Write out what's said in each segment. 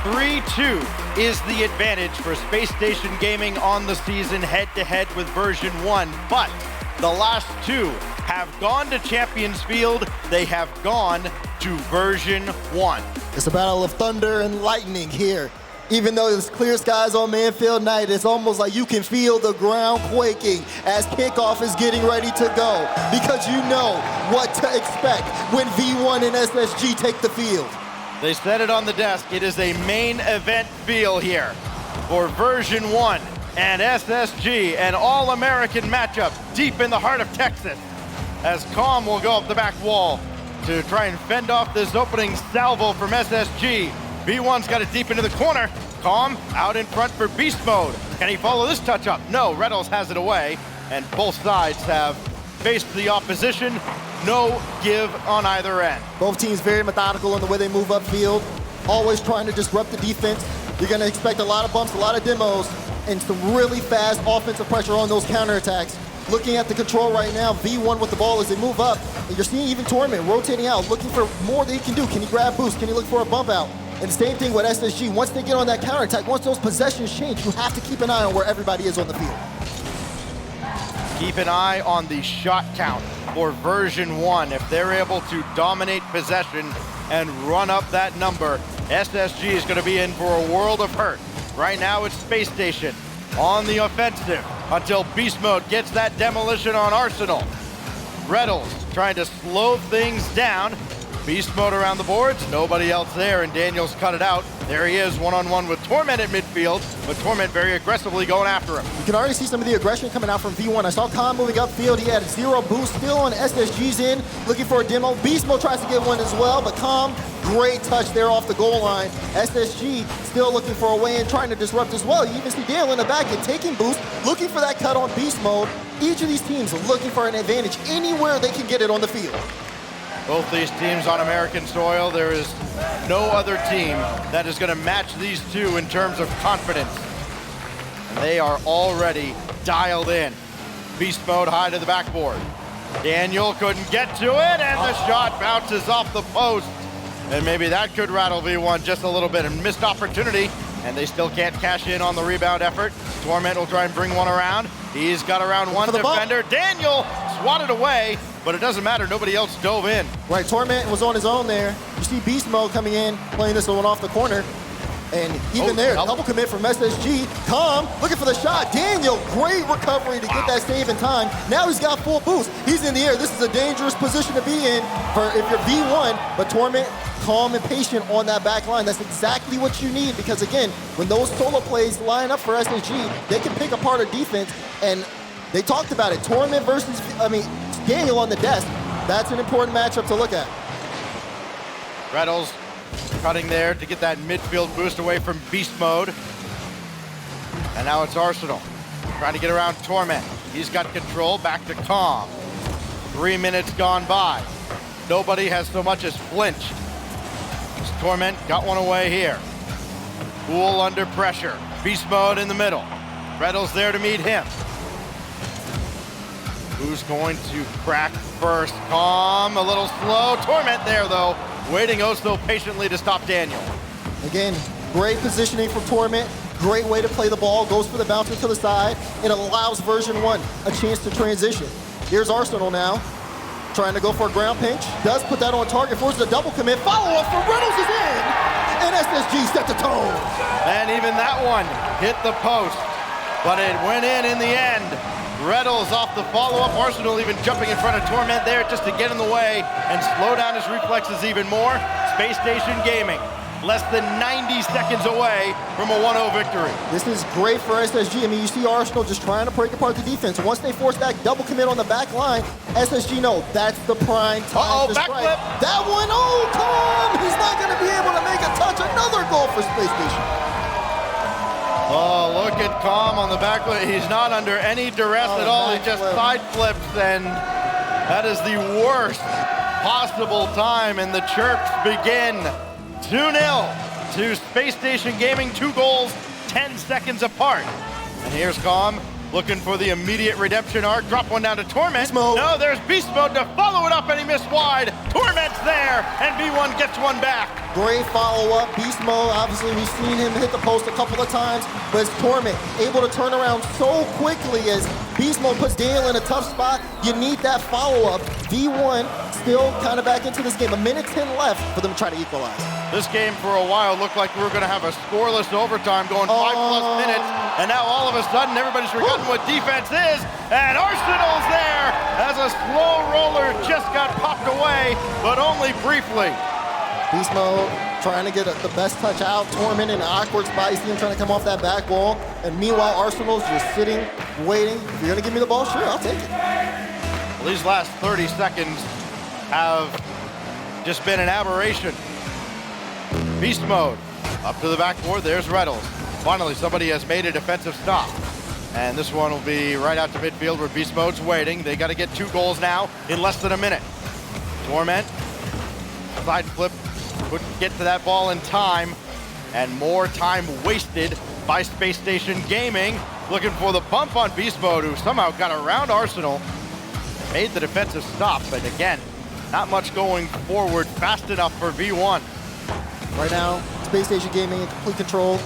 3-2 is the advantage for Space Station Gaming on the season head-to-head with version 1, but the last two have gone to Champions Field. They have gone to version 1. It's a battle of thunder and lightning here. Even though it's clear skies on Manfield night, it's almost like you can feel the ground quaking as kickoff is getting ready to go, because you know what to expect when V1 and SSG take the field. They said it on the desk. It is a main event feel here for version 1 and SSG, an all-American matchup deep in the heart of Texas, as Calm will go up the back wall to try and fend off this opening salvo from SSG. V1's got it deep into the corner. Calm out in front for beast mode. Can he follow this touch up? No, Reynolds has it away, and both sides have faced the opposition. No give on either end. Both teams very methodical in the way they move upfield, always trying to disrupt the defense. You're gonna expect a lot of bumps, a lot of demos, and some really fast offensive pressure on those counterattacks. Looking at the control right now, V1 with the ball as they move up, and you're seeing even Torment rotating out, looking for more that he can do. Can he grab boost? Can he look for a bump out? And same thing with SSG. Once they get on that counterattack, once those possessions change, you have to keep an eye on where everybody is on the field. Keep an eye on the shot count for version 1. If they're able to dominate possession and run up that number, SSG is going to be in for a world of hurt. Right now it's Space Station on the offensive until Beast Mode gets that demolition on Arsenal. Reynolds trying to slow things down. Beast Mode around the boards, nobody else there, and Daniels cut it out. There he is, one-on-one with Torment at midfield, but Torment very aggressively going after him. You can already see some of the aggression coming out from V1. I saw Khan moving upfield. He had 0 boost, still on SSG's in, looking for a demo. Beast Mode tries to get one as well, but Khan, great touch there off the goal line. SSG still looking for a way in, trying to disrupt as well. You even see Daniel in the back and taking boost, looking for that cut on Beast Mode. Each of these teams are looking for an advantage anywhere they can get it on the field. Both these teams on American soil, there is no other team that is going to match these two in terms of confidence. And they are already dialed in. Beast Mode high to the backboard. Daniel couldn't get to it, and the shot bounces off the post. And maybe that could rattle V1 just a little bit. A missed opportunity, and they still can't cash in on the rebound effort. Torment will try and bring one around. He's got around one defender. Daniel swatted away, but it doesn't matter. Nobody else dove in. Right, Torment was on his own there. You see Beast Mode coming in, playing this one off the corner. And even there, double commit from SSG. Calm, looking for the shot. Daniel, great recovery to get that save in time. Now he's got full boost. He's in the air. This is a dangerous position to be in for if you're V1, but Torment, calm and patient on that back line. That's exactly what you need, because again, when those solo plays line up for SSG, they can pick apart a defense, and they talked about it. Torment versus, Daniel on the desk. That's an important matchup to look at. Reynolds cutting there to get that midfield boost away from Beast Mode. And now it's Arsenal trying to get around Torment. He's got control, back to Calm. 3 minutes gone by. Nobody has so much as flinched. Torment got one away here. Pool under pressure. Beast Mode in the middle. Reynolds there to meet him. Who's going to crack first? Calm, a little slow. Torment there though, waiting oh so patiently to stop Daniel. Again, great positioning from Torment. Great way to play the ball. Goes for the bouncer to the side. It allows version 1 a chance to transition. Here's Arsenal now, trying to go for a ground pinch. Does put that on target, forces a double commit. Follow up for Reynolds is in! And SSG set the tone. And even that one hit the post, but it went in the end. Reynolds off the follow-up. Arsenal even jumping in front of Torment there just to get in the way and slow down his reflexes even more. Space Station Gaming, less than 90 seconds away from a 1-0 victory. This is great for SSG. You see Arsenal just trying to break apart the defense. Once they force that double commit on the back line, SSG know that's the prime time to strike. Backflip. That one, Calm! He's not going to be able to make a touch. Another goal for Space Station. Oh, look at Calm on the back. He's not under any duress at all. He just side flips, and that is the worst possible time, and the chirps begin. 2-0 to Space Station Gaming, 2 goals, 10 seconds apart. And here's Calm looking for the immediate redemption arc. Drop one down to Torment. Beast Mode. No, there's Beast Mode to follow it up, and he missed wide. Torment's there, and V1 gets one back. Great follow-up. Beast Mode, obviously we've seen him hit the post a couple of times, but it's Torment able to turn around so quickly as Beast Mode puts Daniel in a tough spot. You need that follow-up. V1 still kind of back into this game. 1:10 left for them to try to equalize. This game for a while looked like we were going to have a scoreless overtime going 5+ minutes, and now all of a sudden everybody's forgotten what defense is, and Arsenal's there as a slow roller just got popped away, but only briefly. Beast Mode trying to get the best touch out. Torment in an awkward spot. You see him trying to come off that back wall, and meanwhile Arsenal's just sitting, waiting. If you're going to give me the ball, sure, I'll take it. Well, these last 30 seconds have just been an aberration. Beast Mode up to the backboard. There's Reynolds. Finally, somebody has made a defensive stop. And this one will be right out to midfield where Beast Mode's waiting. They got to get 2 goals now in less than a minute. Torment, side flip, couldn't get to that ball in time. And more time wasted by Space Station Gaming. Looking for the bump on Beast Mode, who somehow got around Arsenal. Made the defensive stop, but again, not much going forward fast enough for V1. Right now, Space Station Gaming in complete control.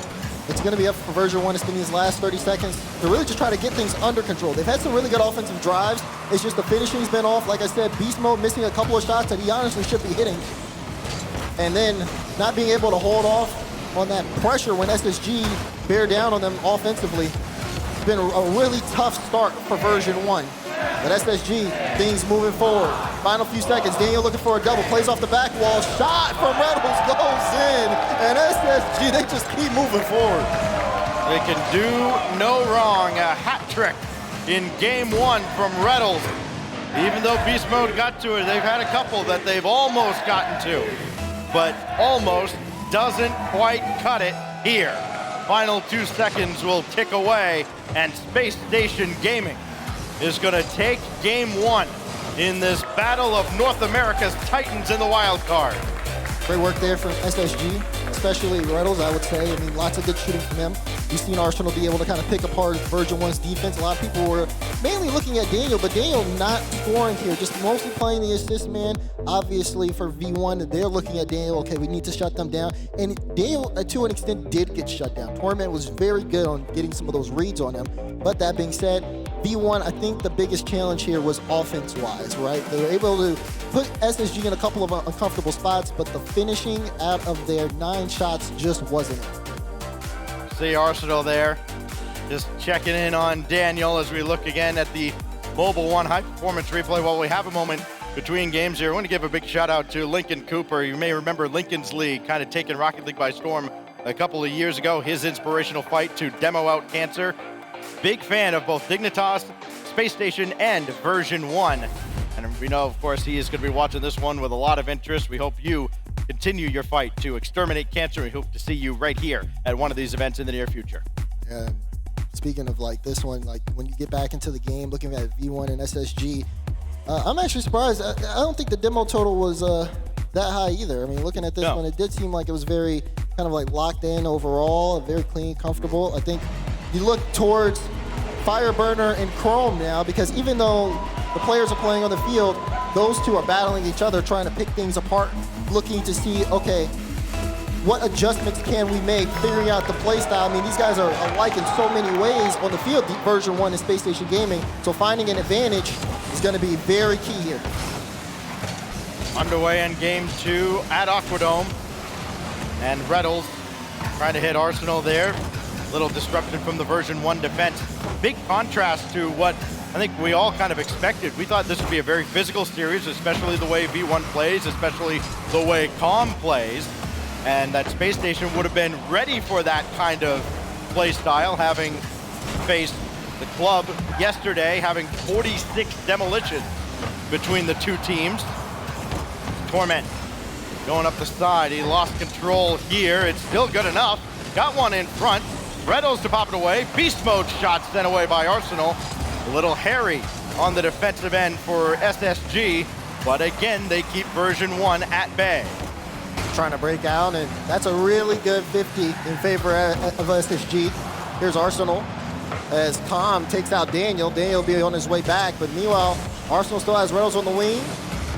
It's going to be up for version 1 to spend these last 30 seconds to really just try to get things under control. They've had some really good offensive drives. It's just the finishing's been off. Like I said, Beast Mode missing a couple of shots that he honestly should be hitting. And then not being able to hold off on that pressure when SSG bear down on them offensively. It's been a really tough start for version 1. But SSG, things moving forward. Final few seconds, Daniel looking for a double, plays off the back wall, shot from Reynolds goes in, and SSG, they just keep moving forward. They can do no wrong. A hat trick in game 1 from Reynolds. Even though Beast Mode got to it, they've had a couple that they've almost gotten to, but almost doesn't quite cut it here. Final 2 seconds will tick away, and Space Station Gaming is going to take game 1 in this battle of North America's Titans in the wild card. Great work there from SSG, especially Reynolds, I would say. I mean, lots of good shooting from him. We've seen Arsenal be able to kind of pick apart version 1's defense. A lot of people were mainly looking at Daniel, but Daniel not scoring here, just mostly playing the assist man. Obviously for V1, they're looking at Daniel, okay, we need to shut them down. And Daniel, to an extent, did get shut down. Torment was very good on getting some of those reads on him. But that being said, V1, I think the biggest challenge here was offense-wise, right? They were able to put SSG in a couple of uncomfortable spots, but the finishing out of their 9 shots just wasn't it. See Arsenal there, just checking in on Daniel as we look again at the Mobile One High Performance Replay. While we have a moment between games here, I want to give a big shout out to Lincoln Cooper. You may remember Lincoln's League kind of taking Rocket League by storm a couple of years ago. His inspirational fight to demo out cancer. Big fan of both Dignitas, Space Station, and version 1. And we know, of course, he is going to be watching this one with a lot of interest. We hope you continue your fight to exterminate cancer. We hope to see you right here at one of these events in the near future. Yeah. Speaking of like this one, like when you get back into the game, looking at V1 and SSG, I'm actually surprised. I don't think the demo total was that high either. I mean, looking at this one, it did seem like it was very kind of like locked in overall, very clean, comfortable. I think you look towards Fireburner and Chrome now, because even though the players are playing on the field, those two are battling each other, trying to pick things apart, looking to see, okay, what adjustments can we make, figuring out the play style. I mean, these guys are alike in so many ways on the field, version 1 and Space Station Gaming, so finding an advantage is going to be very key here. Underway in game 2 at Aquadome, and Reynolds trying to hit Arsenal there. Little disruption from the version 1 defense. Big contrast to what I think we all kind of expected. We thought this would be a very physical series, especially the way V1 plays, especially the way COM plays, and that Space Station would have been ready for that kind of play style, having faced the club yesterday, having 46 demolitions between the two teams. Torment going up the side. He lost control here. It's still good enough. Got one in front. Reynolds to pop it away. Beast Mode shot sent away by Arsenal. A little hairy on the defensive end for SSG, but again, they keep version 1 at bay. Trying to break out, and that's a really good 50 in favor of SSG. Here's Arsenal. as Com takes out Daniel. Daniel will be on his way back, but meanwhile, Arsenal still has Reynolds on the wing.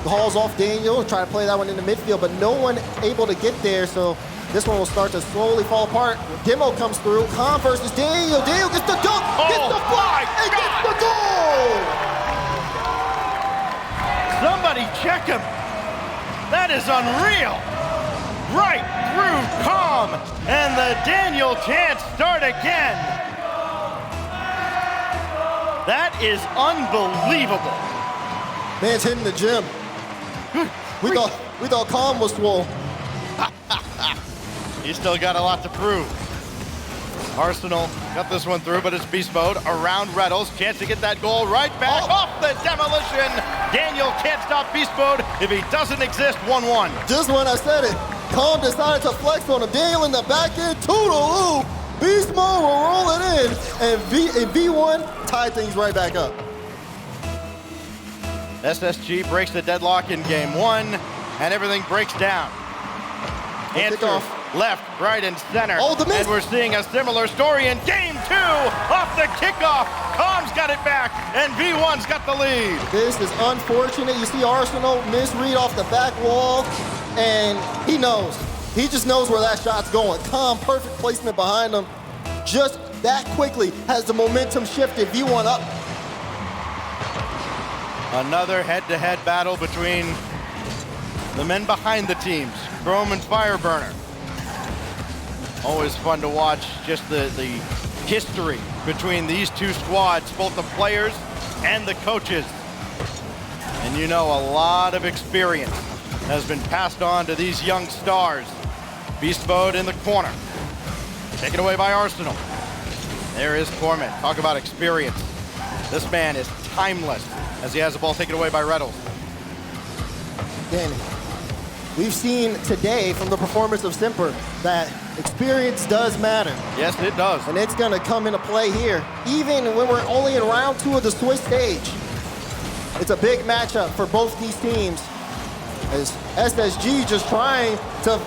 Hauls off Daniel, try to play that one in the midfield, but no one able to get there, so this one will start to slowly fall apart. Demo comes through, Com versus Daniel. Daniel gets the dunk, gets the block, and gets the goal! Somebody check him. That is unreal. Right through Com, and the Daniel can't start again. That is unbelievable. Man's hitting the gym. We thought Com was swole. He's still got a lot to prove. Arsenal got this one through, but it's beast mode around Reynolds. Chance to get that goal right back off the demolition. Daniel can't stop beast mode if he doesn't exist. 1-1. Just when I said it, Com decided to flex on him. Daniel in the back end, toodaloo. Beast mode will roll it in, and V1 tied things right back up. SSG breaks the deadlock in game 1, and everything breaks down. Answer left, right, and center. Oh, the miss. And we're seeing a similar story in game 2. Off the kickoff, Com's got it back, and V1's got the lead. This is unfortunate. You see Arsenal misread off the back wall, and he knows. He just knows where that shot's going. Com, perfect placement behind him. Just that quickly has the momentum shifted. V1 up. Another head-to-head battle between the men behind the teams, Chrome and Fireburner. Always fun to watch just the history between these two squads, both the players and the coaches. And you know, a lot of experience has been passed on to these young stars. Beast mode in the corner. Taken away by Arsenal. There is Torment. Talk about experience. This man is timeless as he has the ball taken away by Reynolds. Again, we've seen today from the performance of Simper that experience does matter. Yes, it does. And it's gonna come into play here. Even when we're only in round 2 of the Swiss stage. It's a big matchup for both these teams. As SSG just trying to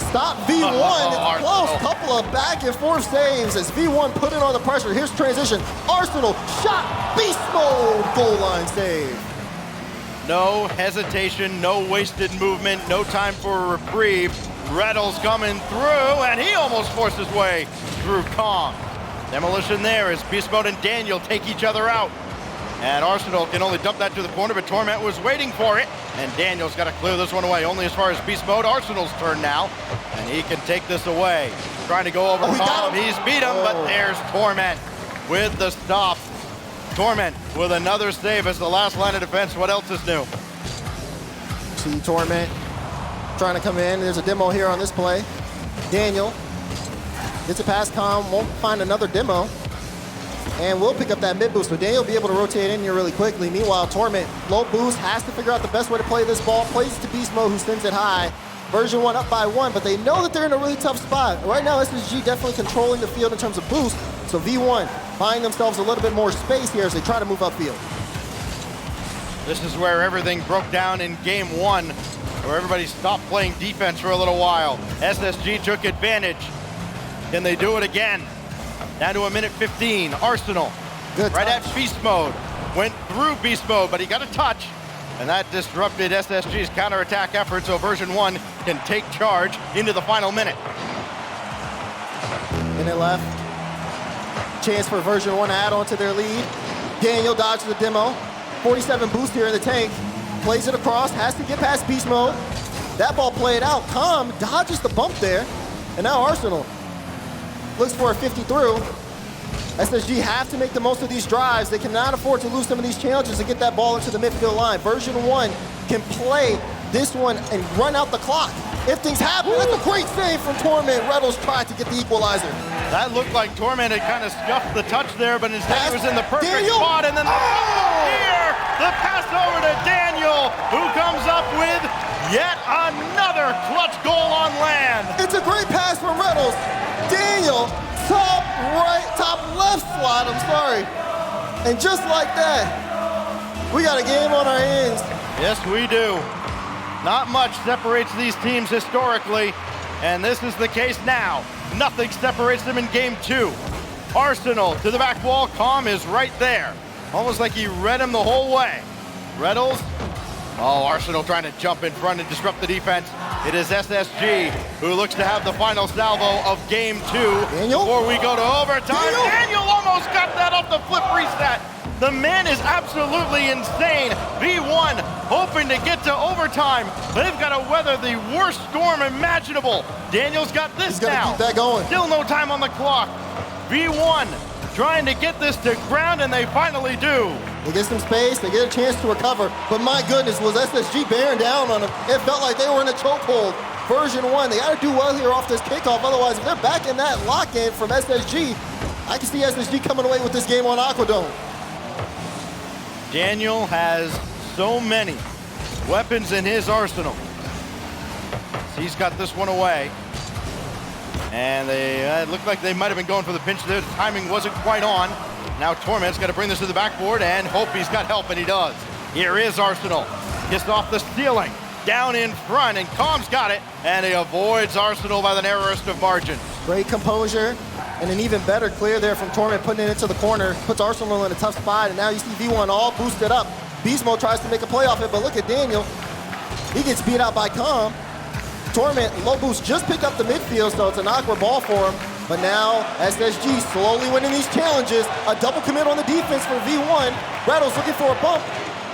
stop V1. It's close. Couple of back and forth saves as V1 put it on the pressure. Here's transition. Arsenal shot, beast mode, goal line save. No hesitation, no wasted movement, no time for a reprieve. Reynolds coming through, and he almost forced his way through Com. Demolition there as Beast Mode and Daniel take each other out. And Arsenal can only dump that to the corner, but Torment was waiting for it. And Daniel's got to clear this one away. Only as far as Beast Mode. Arsenal's turn now. And he can take this away. Trying to go over Com. He's beat him, but there's Torment with the stop. Torment with another save as the last line of defense. What else is new? See Torment trying to come in. There's a demo here on this play. Daniel gets it past Com, won't find another demo. And we'll pick up that mid boost, but Daniel will be able to rotate in here really quickly. Meanwhile, Torment, low boost, has to figure out the best way to play this ball. Plays it to Beast Mode, who sends it high. Version 1 up by 1, but they know that they're in a really tough spot. Right now, SSG definitely controlling the field in terms of boost. So V1 buying themselves a little bit more space here as they try to move upfield. This is where everything broke down in game 1, where everybody stopped playing defense for a little while. SSG took advantage. Can they do it again? Down to a minute 15, Arsenal. Good right touch. at beast mode. Went through beast mode, but he got a touch. And that disrupted SSG's counterattack effort, so version 1 can take charge into the final minute. Minute left. Chance for version 1 to add on to their lead. Daniel dodges the demo. 47 boost here in the tank. Plays it across, has to get past beast mode. That ball played out. Com dodges the bump there. And now Arsenal looks for a 50 through. SSG have to make the most of these drives. They cannot afford to lose some of these challenges to get that ball into the midfield line. Version 1 can play this one and run out the clock. If things happen, that's a great save from Torment. Reynolds tried to get the equalizer. That looked like Torment had kind of scuffed the touch there, but instead he was in the perfect spot. And then here, the pass over to Daniel, who comes up with yet another clutch goal on land. It's a great pass from Reynolds. Daniel, top right, top left slot, I'm sorry. And just like that, we got a game on our hands. Yes, we do. Not much separates these teams historically, and this is the case now. Nothing separates them in game 2. Arsenal to the back wall. Calm is right there. Almost like he read him the whole way. Reynolds. Oh, Arsenal trying to jump in front and disrupt the defense. It is SSG who looks to have the final salvo of game 2 Daniel? before we go to overtime. Daniel almost got that off the flip reset. The man is absolutely insane. V1 hoping to get to overtime. They've got to weather the worst storm imaginable. Daniel's got this now. Keep that going. Still no time on the clock. V1 trying to get this to ground, and they finally do. They get some space, they get a chance to recover, but my goodness, was SSG bearing down on them. It felt like they were in a chokehold. Version 1, they got to do well here off this kickoff, otherwise if they're back in that lock-in from SSG, I can see SSG coming away with this game on Aquadome. Daniel has so many weapons in his arsenal. He's got this one away. And it looked like they might have been going for the pinch there. The timing wasn't quite on. Now Torment's got to bring this to the backboard and hope he's got help, and he does. Here is Arsenal. Gets off the ceiling. Down in front, and Calm's got it. And he avoids Arsenal by the narrowest of margins. Great composure, and an even better clear there from Torment, putting it into the corner. Puts Arsenal in a tough spot, and now you see V1 all boosted up. Beast Mode tries to make a play off it, but look at Daniel. He gets beat out by Calm. Torment, low boost, just picked up the midfield, so it's an awkward ball for him. But now, SSG slowly winning these challenges. A double commit on the defense for V1. Rattle's looking for a bump.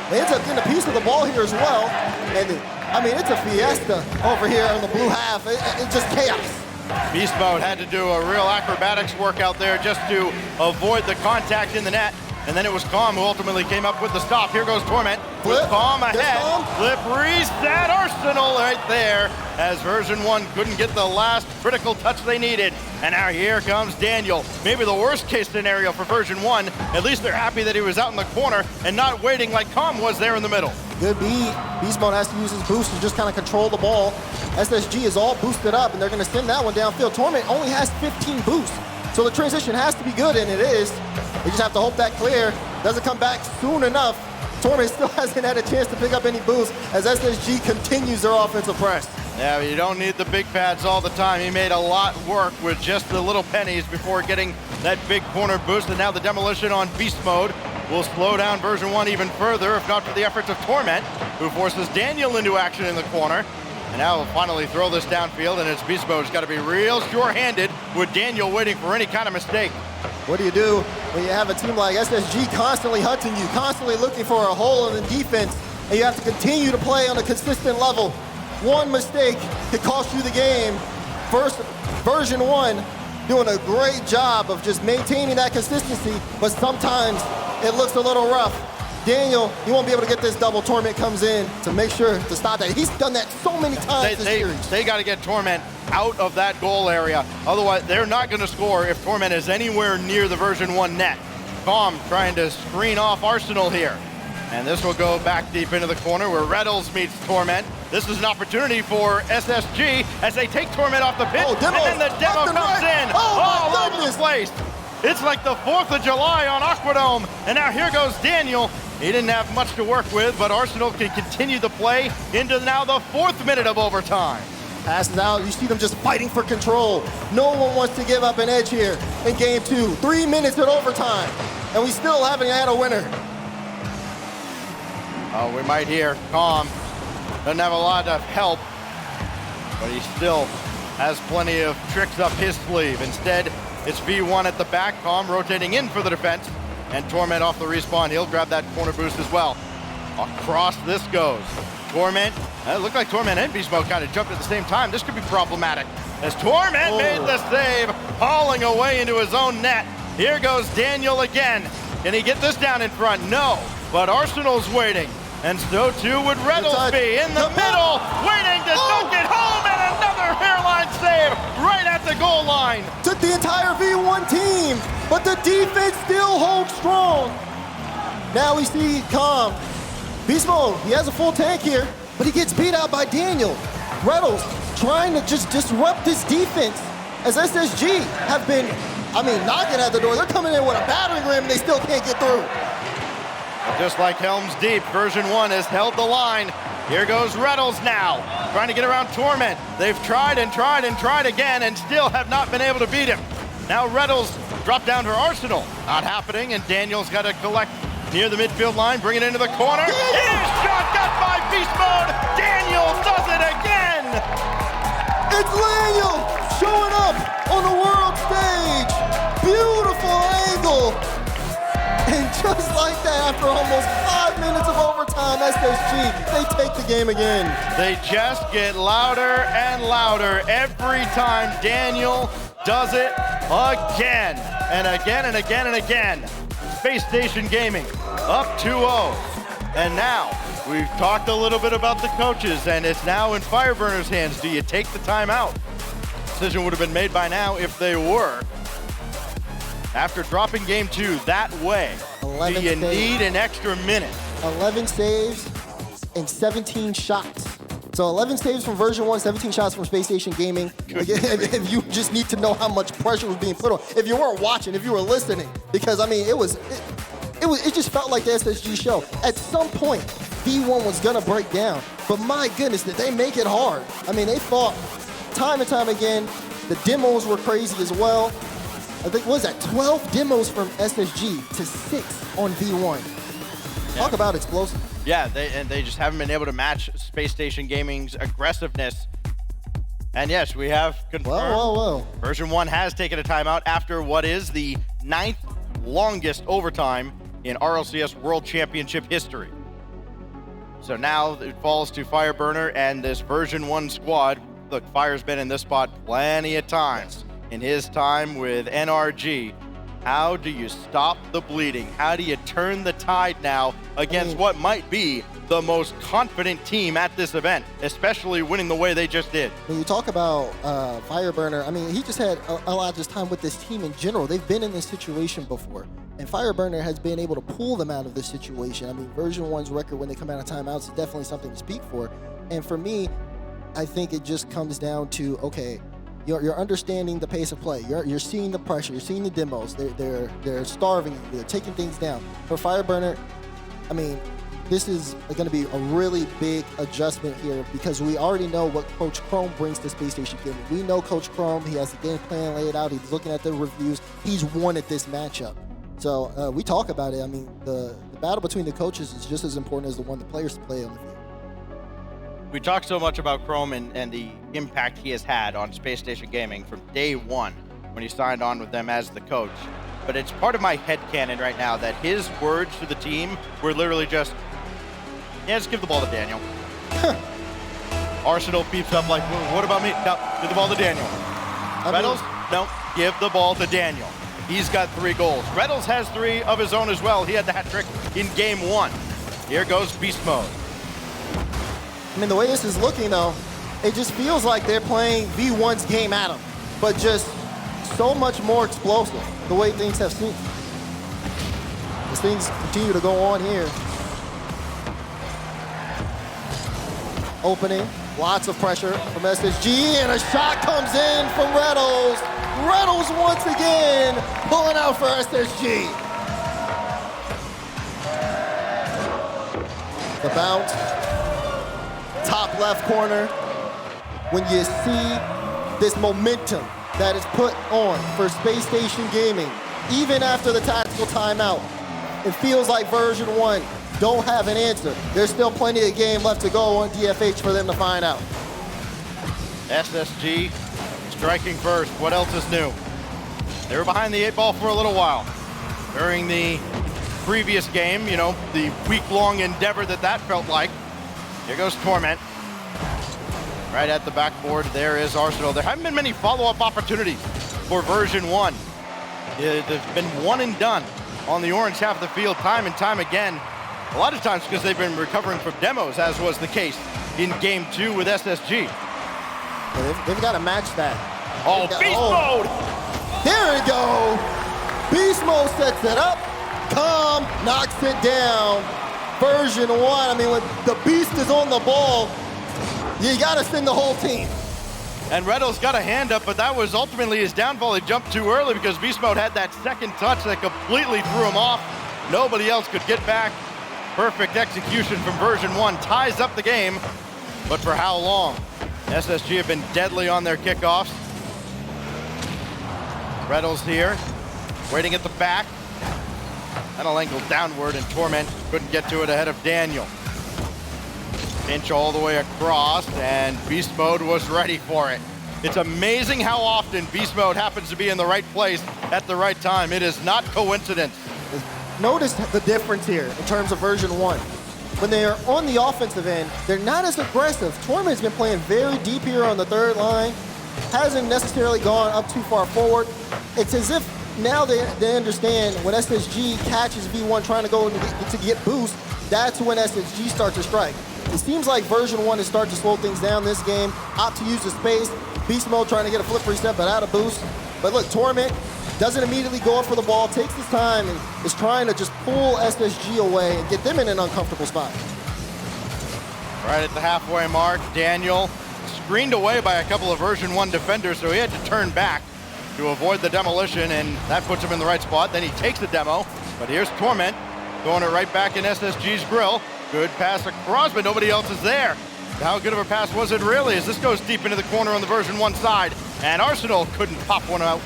They ends up getting a piece of the ball here as well. And I mean, it's a fiesta over here on the blue half. It's just chaos. Beast Mode had to do a real acrobatics work out there just to avoid the contact in the net. And then it was Calm who ultimately came up with the stop. Here goes Torment. With Calm ahead. Flip reset. Arsenal right there as version 1 couldn't get the last critical touch they needed. And now here comes Daniel. Maybe the worst case scenario for version 1. At least they're happy that he was out in the corner and not waiting like Calm was there in the middle. Good beat. Beast Mode has to use his boost to just kind of control the ball. SSG is all boosted up, and they're going to send that one downfield. Torment only has 15 boosts. So the transition has to be good, and it is. They just have to hope that clear doesn't come back soon enough. Torment still hasn't had a chance to pick up any boost as SSG continues their offensive press. Yeah, but you don't need the big pads all the time. He made a lot work with just the little pennies before getting that big corner boost, and now the demolition on Beast Mode will slow down version 1 even further, if not for the efforts of Torment, who forces Daniel into action in the corner. And now we'll finally throw this downfield, and it's Beast Mode's got to be real sure-handed with Daniel waiting for any kind of mistake. What do you do when you have a team like SSG constantly hunting you, constantly looking for a hole in the defense, and you have to continue to play on a consistent level? One mistake could cost you the game. First, version 1 doing a great job of just maintaining that consistency, but sometimes it looks a little rough. Daniel, you won't be able to get this double. Torment comes in to make sure to stop that. He's done that so many times this series. They got to get Torment out of that goal area. Otherwise, they're not going to score if Torment is anywhere near the version 1 net. Calm trying to screen off Arsenal here. And this will go back deep into the corner where Reynolds meets Torment. This is an opportunity for SSG as they take Torment off the pitch. And then the demo comes in. All over the place. It's like the 4th of July on Aquadome. And now here goes Daniel. He didn't have much to work with, but Arsenal can continue the play into now the 4th minute of overtime. Passes out, you see them just fighting for control. No one wants to give up an edge here in game 2. 3 minutes at overtime, and we still haven't had a winner. Oh, we might hear Calm. Doesn't have a lot of help, but he still has plenty of tricks up his sleeve. Instead, it's V1 at the back, Calm rotating in for the defense, and Torment off the respawn. He'll grab that corner boost as well. Across this goes. Torment, it looked like Torment and Beast Mode kind of jumped at the same time. This could be problematic as Torment made the save, hauling away into his own net. Here goes Daniel again. Can he get this down in front? No, but Arsenal's waiting, and so too would Reynolds be in the middle, waiting to dunk it home, and another hairline save right at the goal line. Took the entire V1 team, but the defense still holds strong. Now we see Calm. Beast Mode, he has a full tank here, but he gets beat out by Daniel. Reynolds trying to just disrupt this defense as SSG have been, knocking at the door. They're coming in with a battering ram and they still can't get through. Just like Helm's Deep, version 1 has held the line. Here goes Reynolds now, trying to get around Torment. They've tried and tried and tried again and still have not been able to beat him. Now Reynolds Drop down for Arsenal. Not happening, and Daniel's got to collect near the midfield line, bring it into the corner. His shot got by Beast Mode. Daniel does it again. It's Daniel showing up on the world stage. Beautiful angle. And just like that, after almost 5 minutes of overtime, SSG, they take the game again. They just get louder and louder every time Daniel does it again and again and again and again. Spacestation Gaming up 2-0. And now we've talked a little bit about the coaches, and it's now in Fireburner's hands. Do you take the timeout? Decision would have been made by now if they were. After dropping game 2 that way, do you need an extra minute? 11 saves and 17 shots. So 11 saves from version 1, 17 shots from Spacestation Gaming. If you just need to know how much pressure was being put on. If you weren't watching, if you were listening, because I mean, it just felt like the SSG show. At some point, V1 was gonna break down, but my goodness, did they make it hard. I mean, they fought time and time again. The demos were crazy as well. I think, what was that, 12 demos from SSG to 6 on V1. Yeah. Talk about explosive. Yeah, they just haven't been able to match Spacestation Gaming's aggressiveness. And yes, we have confirmed whoa. version 1 has taken a timeout after what is the 9th longest overtime in RLCS World Championship history. So now it falls to Fireburner and this version 1 squad. Look, Fire's been in this spot plenty of times. In his time with NRG, how do you stop the bleeding? How do you turn the tide now against what might be the most confident team at this event, especially winning the way they just did? When you talk about Fireburner, I mean, he just had a lot of just time with this team in general. They've been in this situation before, and Fireburner has been able to pull them out of this situation. I mean, version 1's record when they come out of timeouts is definitely something to speak for. And for me, I think it just comes down to, okay, you're understanding the pace of play. You're seeing the pressure. You're seeing the demos. They're starving you. They're taking things down. For Fireburner, I mean, this is going to be a really big adjustment here because we already know what Coach Chrome brings to Spacestation Gaming. We know Coach Chrome. He has the game plan laid out. He's looking at the reviews. He's wanted this matchup. So we talk about it. I mean, the battle between the coaches is just as important as the one the players play on the field. We talked so much about Chrome and the impact he has had on Spacestation Gaming from day 1 when he signed on with them as the coach. But it's part of my headcanon right now that his words to the team were literally just, yeah, just give the ball to Daniel. Arsenal peeps up like, what about me? No, give the ball to Daniel. Reynolds, no, give the ball to Daniel. He's got 3 goals. Reynolds has 3 of his own as well. He had the hat trick in game 1. Here goes Beast Mode. I mean, the way this is looking, though, it just feels like they're playing V1's game at them, but just so much more explosive, the way things have seemed. As things continue to go on here. Opening, lots of pressure from SSG, and a shot comes in from Reynolds. Reynolds once again pulling out for SSG. The bounce. Top left corner. When you see this momentum that is put on for Spacestation Gaming, even after the tactical timeout, it feels like version 1 don't have an answer. There's still plenty of game left to go on DFH for them to find out. SSG striking first. What else is new? They were behind the 8 ball for a little while. During the previous game, you know, the week-long endeavor that felt like. Here goes Torment. Right at the backboard, there is Arsenal. There haven't been many follow-up opportunities for version 1. There's been one and done on the orange half of the field time and time again. A lot of times because they've been recovering from demos, as was the case in game 2 with SSG. Yeah, they've got to match that. Oh, Beast Mode! There we go! Beast Mode sets it up. Calm knocks it down. Version 1, I mean, when the Beast is on the ball, you got to send the whole team. And Reynolds got a hand up, but that was ultimately his downfall. He jumped too early because Beast Mode had that second touch that completely threw him off. Nobody else could get back. Perfect execution from version 1. Ties up the game, but for how long? SSG have been deadly on their kickoffs. Reynolds here. waiting at the back. That'll angle downward, and Torment couldn't get to it ahead of Daniel. Pinch all the way across, and Beast Mode was ready for it. It's amazing how often Beast Mode happens to be in the right place at the right time. It is not coincidence. Notice the difference here in terms of version 1. When they are on the offensive end, they're not as aggressive. Torment's been playing very deep here on the third line. Hasn't necessarily gone up too far forward. It's as if now they understand when SSG catches V1 trying to go to get boost, that's when SSG starts to strike. It seems like version 1 is starting to slow things down this game. Opt to use the space. Beast Mode trying to get a flip reset, but out of boost. But look, Torment doesn't immediately go up for the ball, takes his time, and is trying to just pull SSG away and get them in an uncomfortable spot. Right at the halfway mark, Daniel screened away by a couple of version 1 defenders, so he had to turn back to avoid the demolition, and that puts him in the right spot. Then he takes the demo, but here's Torment throwing it right back in SSG's grill. Good pass across, but nobody else is there. How good of a pass was it really, as this goes deep into the corner on the version 1 side, and Arsenal couldn't pop one out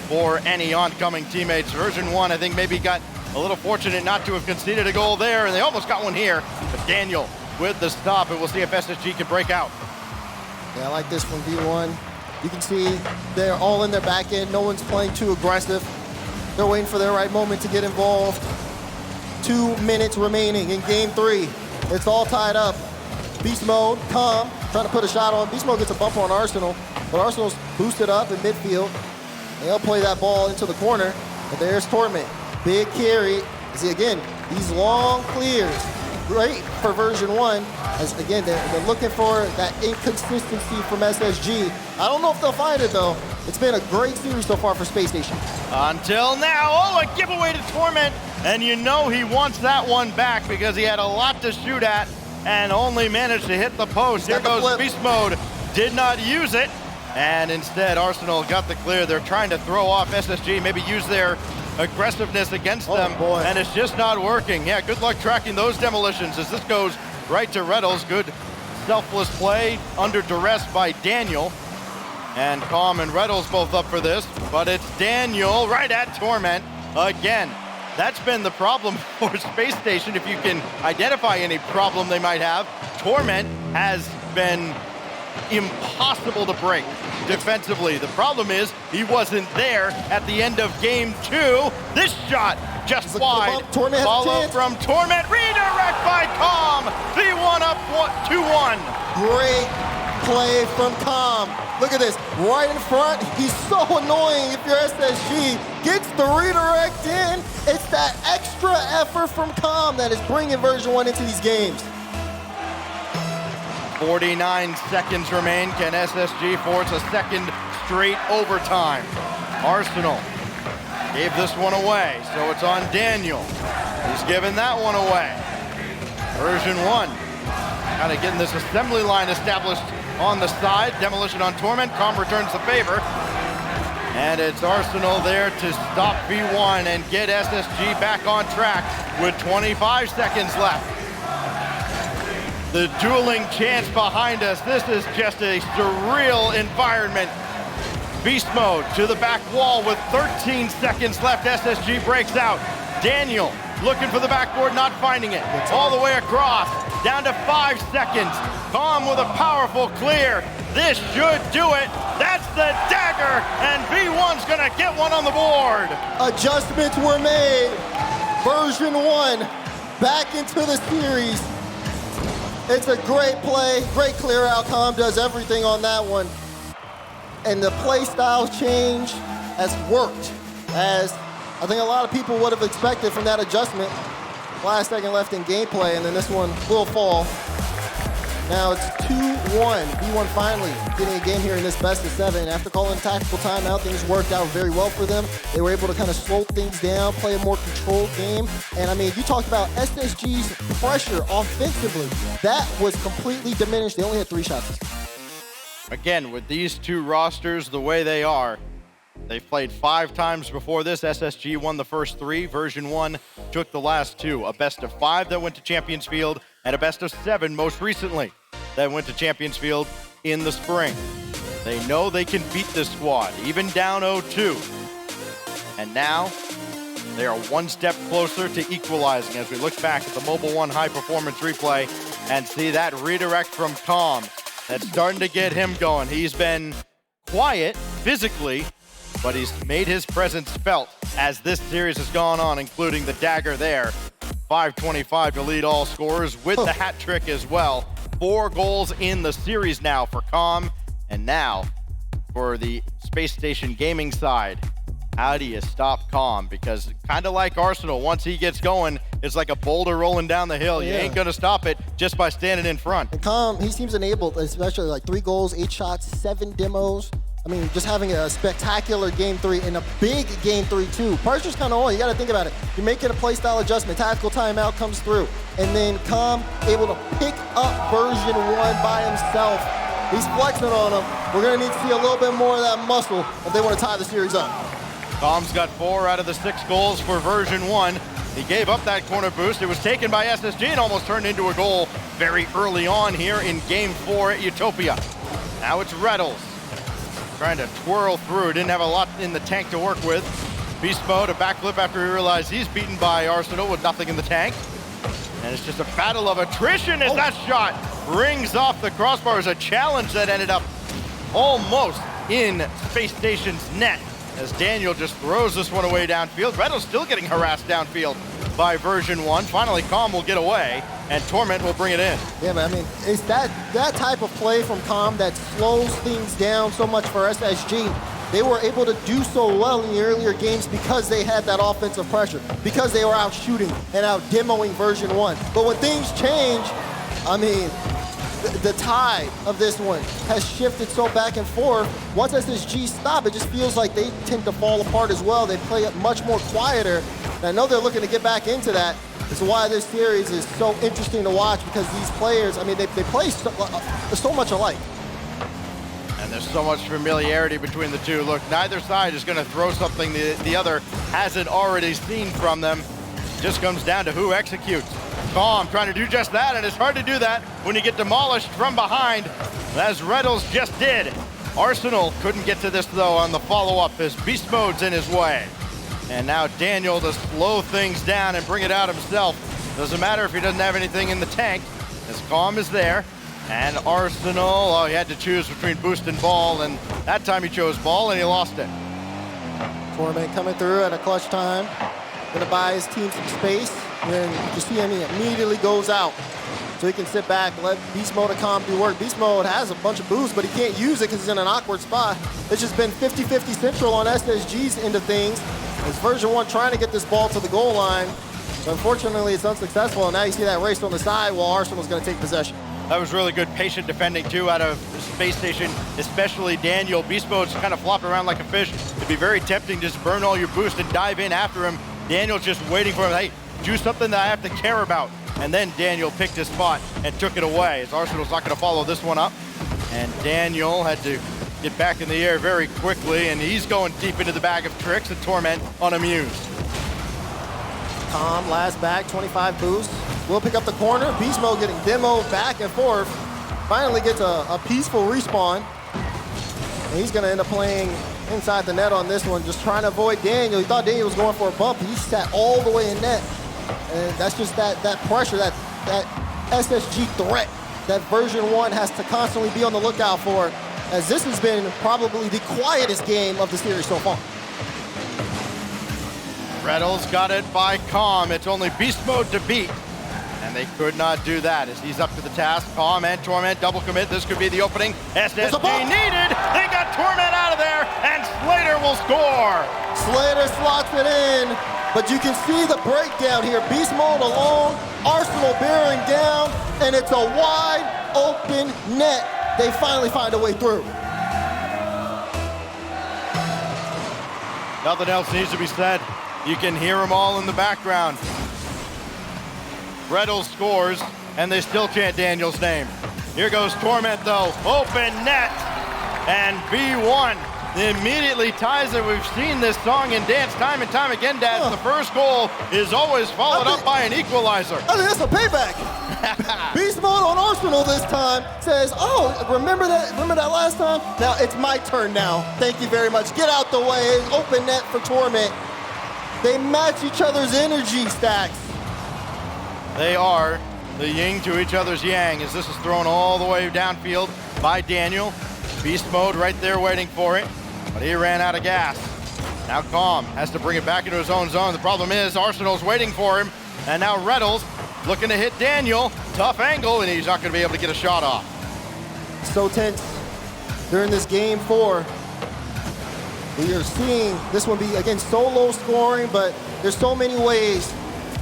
for any oncoming teammates. Version 1, I think, maybe got a little fortunate not to have conceded a goal there, and they almost got one here. But Daniel with the stop, and we'll see if SSG can break out. Yeah, I like this one, V1. You can see they're all in their back end. No one's playing too aggressive. They're waiting for their right moment to get involved. 2 minutes remaining in game 3. It's all tied up. Beast Mode, Calm, trying to put a shot on. Beast Mode gets a bump on Arsenal, but Arsenal's boosted up in midfield. They'll play that ball into the corner, but there's Torment. Big carry. See, again, these long clears, great for version 1. As again, they're looking for that inconsistency from SSG. I don't know if they'll find it, though. It's been a great series so far for Spacestation. Until now, oh, a giveaway to Torment. And you know he wants that one back because he had a lot to shoot at and only managed to hit the post. Here goes Beast Mode. Did not use it. And instead, Arsenal got the clear. They're trying to throw off SSG, maybe use their aggressiveness against them. Boy. And it's just not working. Yeah, good luck tracking those demolitions as this goes right to Reddles. Good selfless play under duress by Daniel. And Calm and Reddles both up for this, but it's Daniel right at Torment again. That's been the problem for Space Station. If you can identify any problem they might have, Torment has been impossible to break defensively. The problem is he wasn't there at the end of game 2. This shot just wide. Follow from Torment. Redirect by Calm. V1 up 2-1. Great play from Calm. Look at this, right in front. He's so annoying if you're SSG. Gets the redirect in. It's that extra effort from Calm that is bringing version 1 into these games. 49 seconds remain. Can SSG force a second straight overtime? Arsenal gave this one away, so it's on Daniel. He's giving that one away. Version 1 kind of getting this assembly line established on the side. Demolition on Torment. Calm returns the favor. And it's Arsenal there to stop V1 and get SSG back on track with 25 seconds left. The dueling chants behind us. This is just a surreal environment. Beast Mode to the back wall with 13 seconds left. SSG breaks out. Daniel looking for the backboard, not finding it. All the way across, down to 5 seconds. Calm with a powerful clear. This should do it. That's the dagger, and V1's gonna get one on the board. Adjustments were made. Version 1 back into the series. It's a great play, great clear out. Calm does everything on that one. And the play style change has worked, as I think a lot of people would have expected from that adjustment. Last second left in gameplay, and then this one will fall. Now it's 2-1. V1 finally getting a game here in this best of 7. After calling a tactical timeout, things worked out very well for them. They were able to kind of slow things down, play a more controlled game. And I mean, you talked about SSG's pressure offensively. That was completely diminished. They only had 3 shots. Again, with these two rosters the way they are, they've played 5 times before this. SSG won the first 3. Version 1 took the last 2. A best of 5 that went to Champions Field, and a best of 7 most recently that went to Champions Field in the spring. They know they can beat this squad, even down 0-2. And now they are one step closer to equalizing as we look back at the Mobile One high performance replay and see that redirect from Calm. That's starting to get him going. He's been quiet physically, but he's made his presence felt as this series has gone on, including the dagger there. 5:25 to lead all scorers with the hat trick as well. 4 goals in the series now for Calm. And now for the Space Station Gaming side, how do you stop Calm? Because kind of like Arsenal, once he gets going, it's like a boulder rolling down the hill. You ain't gonna stop it just by standing in front. And Calm, he seems enabled, especially like 3 goals, 8 shots, 7 demos. I mean, just having a spectacular Game 3 and a big Game 3 too. Pressure's kind of on, you gotta think about it. You're making a play style adjustment, tactical timeout comes through, and then Calm able to pick up version 1 by himself. He's flexing on him. We're gonna need to see a little bit more of that muscle if they wanna tie the series up. Calm's got 4 out of the 6 goals for version 1. He gave up that corner boost. It was taken by SSG and almost turned into a goal very early on here in Game 4 at Utopia. Now it's Reddles trying to twirl through. Didn't have a lot in the tank to work with. Beast mode, a backflip after he realized he's beaten by Arsenal with nothing in the tank. And it's just a battle of attrition as that shot rings off the crossbar. As a challenge that ended up almost in Space Station's net as Daniel just throws this one away downfield. Reddle's still getting harassed downfield by version 1. Finally, Calm will get away, and Torment will bring it in. Yeah, but I mean, it's that type of play from Calm that slows things down so much for SSG. They were able to do so well in the earlier games because they had that offensive pressure, because they were out shooting and out demoing version 1. But when things change, I mean, the tide of this one has shifted so back and forth. Once SSG stop, it just feels like they tend to fall apart as well. They play it much more quieter. And I know they're looking to get back into that. This is why this series is so interesting to watch, because these players, I mean, they play so much alike. And there's so much familiarity between the two. Look, neither side is going to throw something the other hasn't already seen from them. It just comes down to who executes. Calm trying to do just that, and it's hard to do that when you get demolished from behind, as Reddles just did. Arsenal couldn't get to this, though, on the follow-up as Beast Mode's in his way. And now Daniel to slow things down and bring it out himself. Doesn't matter if he doesn't have anything in the tank, as Calm is there. And Arsenal, oh, he had to choose between boost and ball, and that time he chose ball, and he lost it. Torment coming through at a clutch time. Gonna buy his team some space. And then you see him, he immediately goes out. So he can sit back, let Beast Mode and Calm do work. Beast Mode has a bunch of boost, but he can't use it because he's in an awkward spot. It's just been 50-50 central on SSG's end of things. It's version 1 trying to get this ball to the goal line. But unfortunately, it's unsuccessful. And now you see that race on the side while Arsenal's gonna take possession. That was really good patient defending, too, out of Space Station, especially Daniel. Beast Mode's kind of flopping around like a fish. It'd be very tempting to just burn all your boost and dive in after him. Daniel's just waiting for him. Hey, do something that I have to care about. And then Daniel picked his spot and took it away, as Arsenal's not going to follow this one up. And Daniel had to get back in the air very quickly, and he's going deep into the bag of tricks, and Torment unamused. Calm, last back, 25 boost. Will pick up the corner. Beast Mode getting demoed back and forth. Finally gets a peaceful respawn. And he's going to end up playing inside the net on this one, just trying to avoid Daniel. He thought Daniel was going for a bump. He sat all the way in net. And that's just that pressure, that SSG threat that version 1 has to constantly be on the lookout for, as this has been probably the quietest game of the series so far. Reddles got it by Calm. It's only Beast Mode to beat. And they could not do that as he's up to the task. Calm and Torment double commit. This could be the opening. SSG needed. They got Torment out of there, and Slater will score. Slater slots it in, but you can see the breakdown here. Beast Mode alone, Arsenal bearing down, and it's a wide open net. They finally find a way through. Nothing else needs to be said. You can hear them all in the background. Reddles scores, and they still chant Daniel's name. Here goes Torment, though. Open net, and B1 immediately ties it. We've seen this song and dance time and time again, Dad. The first goal is always followed up by an equalizer. I think that's a payback. Beast Mode on Arsenal this time says, oh, remember that last time? Now it's my turn now. Thank you very much. Get out the way. Open net for Torment. They match each other's energy, Stacks. They are the yin to each other's yang, as this is thrown all the way downfield by Daniel. Beast mode right there waiting for it, but he ran out of gas. Now Calm has to bring it back into his own zone. The problem is Arsenal's waiting for him, and now Reddles looking to hit Daniel. Tough angle, and he's not going to be able to get a shot off. So tense during this game 4. We are seeing this one be, again, so low scoring, but there's so many ways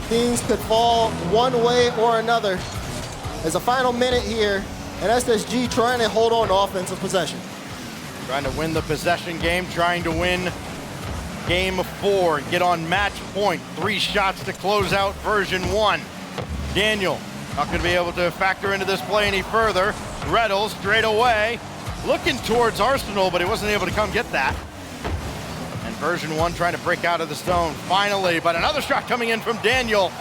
things could fall one way or another. There's a final minute here, and SSG trying to hold on to offensive possession. Trying to win the possession game, trying to win game 4, get on match point. 3 shots to close out version 1. Daniel not going to be able to factor into this play any further. Reddles straight away, looking towards Arsenal, but he wasn't able to come get that. And version 1 trying to break out of the zone finally, but another shot coming in from Daniel.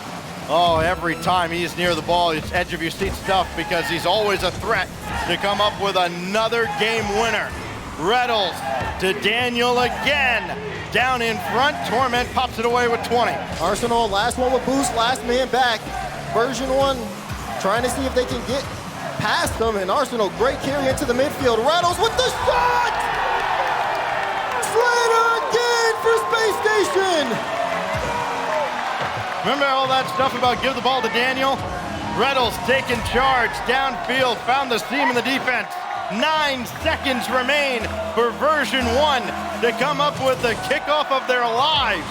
Oh, every time he's near the ball, it's edge of your seat stuff, because he's always a threat to come up with another game winner. Reddles to Daniel again. Down in front, Torment pops it away with 20. Arsenal, last one with boost, last man back. Version 1 trying to see if they can get past them, and Arsenal, great carry into the midfield. Reddles with the shot! Slater again for Space Station! Remember all that stuff about give the ball to Daniel? Reddles taking charge downfield, found the seam in the defense. 9 seconds remain for version 1 to come up with the kickoff of their lives.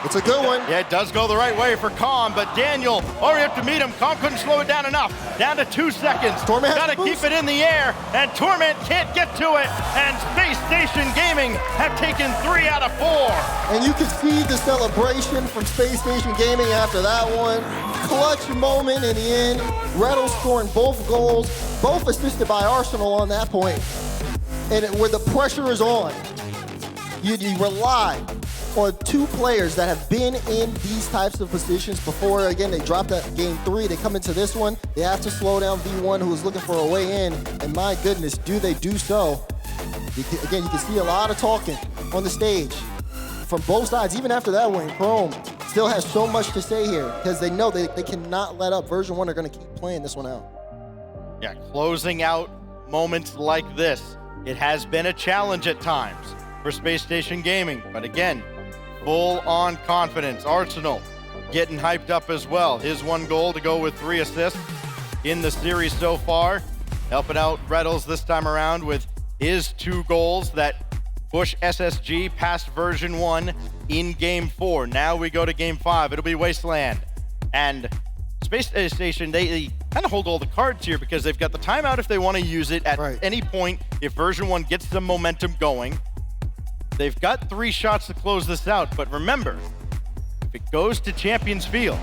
It's a good one. Yeah, it does go the right way for Calm, but Daniel already up to meet him. Calm couldn't slow it down enough. Down to 2 seconds. Torment got to keep it in the air, and Torment can't get to it. And Space Station Gaming have taken 3 out of 4. And you can see the celebration from Space Station Gaming after that one. Clutch moment in the end. Reddles scoring both goals, both assisted by Arsenal on that point. And where the pressure is on, you rely on 2 players that have been in these types of positions before. Again, they dropped that game 3. They come into this one. They have to slow down V1, who is looking for a way in. And my goodness, do they do so. Again, you can see a lot of talking on the stage from both sides. Even after that win, Chrome still has so much to say here, because they know they cannot let up. Version 1 are going to keep playing this one out. Yeah, closing out moments like this. It has been a challenge at times for Space Station Gaming, but again, full-on confidence. Arsenal getting hyped up as well. His 1 goal to go with 3 assists in the series so far. Helping out Reddles this time around with his 2 goals that push SSG past version 1 in game 4. Now we go to game 5. It'll be Wasteland. And Space Station, they kind of hold all the cards here, because they've got the timeout if they want to use it at any point if version 1 gets the momentum going. They've got 3 shots to close this out, but remember, if it goes to Champions Field,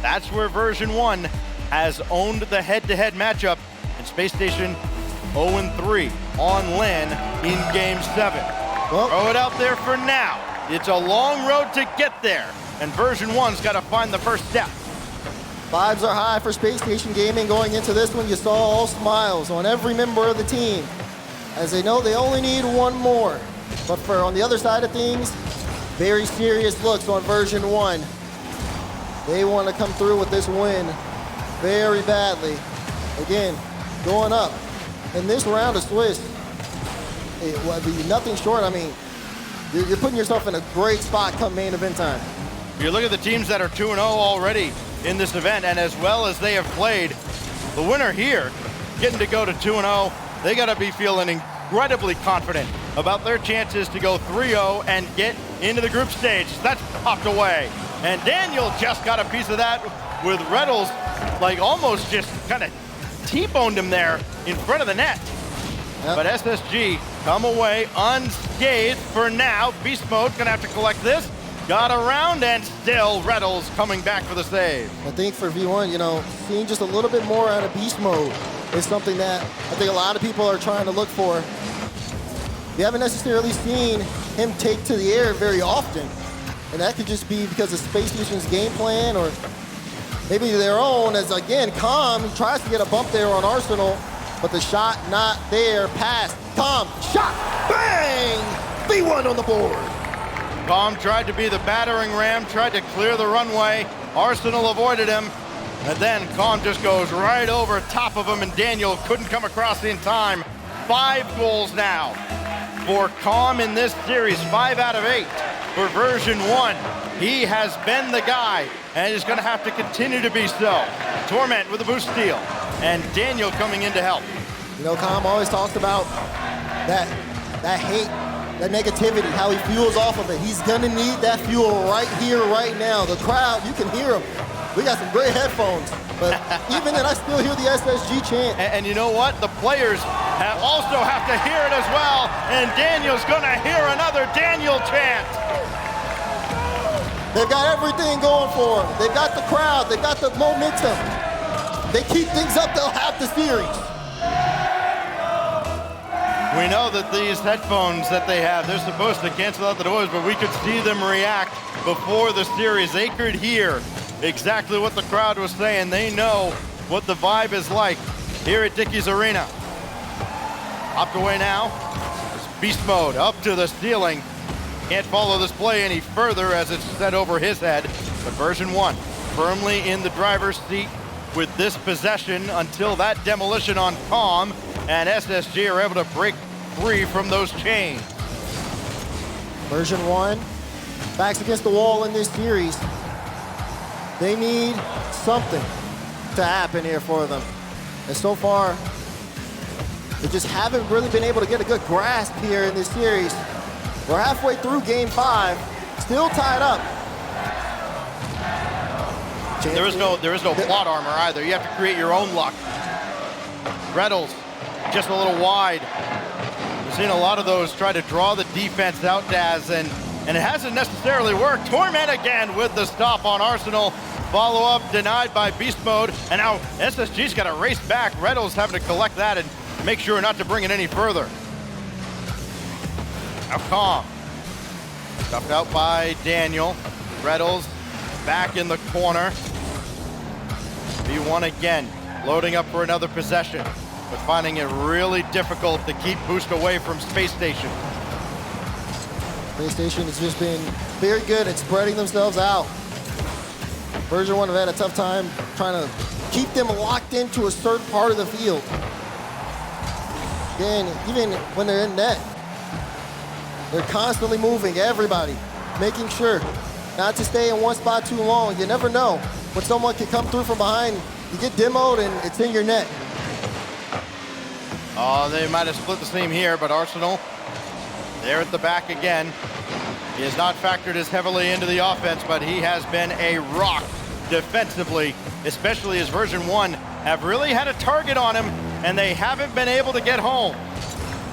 that's where version 1 has owned the head-to-head matchup, and Space Station 0-3 on LAN in game 7. Well, throw it out there for now. It's a long road to get there, and version 1's got to find the first step. Vibes are high for Space Station Gaming going into this one. You saw all smiles on every member of the team, as they know they only need 1 more. But for on the other side of things, very serious looks on version 1. They want to come through with this win very badly. Again, going up. In this round of Swiss, it will be nothing short. I mean, you're putting yourself in a great spot come main event time. You look at the teams that are 2-0 already in this event, and as well as they have played, the winner here, getting to go to 2-0, they got to be feeling incredibly confident about their chances to go 3-0 and get into the group stage. That's popped away. And Daniel just got a piece of that with Reddles, like almost just kind of T-boned him there in front of the net. Yep. But SSG come away unscathed for now. Beast Mode's gonna have to collect this. Got around, and still Reddles coming back for the save. I think for V1, you know, seeing just a little bit more out of Beast Mode is something that I think a lot of people are trying to look for. We haven't necessarily seen him take to the air very often, and that could just be because of Space Station's game plan, or maybe their own, as again, Calm tries to get a bump there on Arsenal, but the shot not there. Pass, Calm, shot, bang! V1 on the board. Calm tried to be the battering ram, tried to clear the runway. Arsenal avoided him. And then Calm just goes right over top of him, and Daniel couldn't come across in time. 5 goals now for Calm in this series, 5 out of 8 for version 1. He has been the guy, and he's going to have to continue to be so. Torment with a boost steal, and Daniel coming in to help. You know, Calm always talks about that hate, that negativity, how he fuels off of it. He's gonna need that fuel right here, right now. The crowd, you can hear him. We got some great headphones, but even then I still hear the SSG chant. And you know what? The players also have to hear it as well, and Daniel's gonna hear another Daniel chant. They've got everything going for them. They've got the crowd, they've got the momentum. They keep things up, they'll have the series. We know that these headphones that they have, they're supposed to cancel out the noise, but we could see them react before the series. They could hear exactly what the crowd was saying. They know what the vibe is like here at Dickies Arena. Hopped away now. It's beast mode up to the ceiling. Can't follow this play any further as it's set over his head. But version 1 firmly in the driver's seat with this possession until that demolition on Calm, and SSG are able to break free from those chains. Version 1, backs against the wall in this series. They need something to happen here for them. And so far, they just haven't really been able to get a good grasp here in this series. We're halfway through game 5, still tied up. There is no plot armor either. You have to create your own luck. Reynolds just a little wide. We've seen a lot of those try to draw the defense out, Daz, and it hasn't necessarily worked. Torment again with the stop on Arsenal. Follow-up denied by Beast Mode, and now SSG's got to race back. Reynolds having to collect that and make sure not to bring it any further. Now Calm. Stuffed out by Daniel. Reynolds back in the corner. B1 again, loading up for another possession, but finding it really difficult to keep Boost away from Spacestation. Spacestation has just been very good at spreading themselves out. Version 1 have had a tough time trying to keep them locked into a certain part of the field. Again, even when they're in net, they're constantly moving, everybody, making sure not to stay in one spot too long. You never know when someone can come through from behind. You get demoed and it's in your net. Oh, they might have split the seam here, but Arsenal, they're at the back again. He has not factored as heavily into the offense, but he has been a rock defensively, especially as version 1 have really had a target on him, and they haven't been able to get home.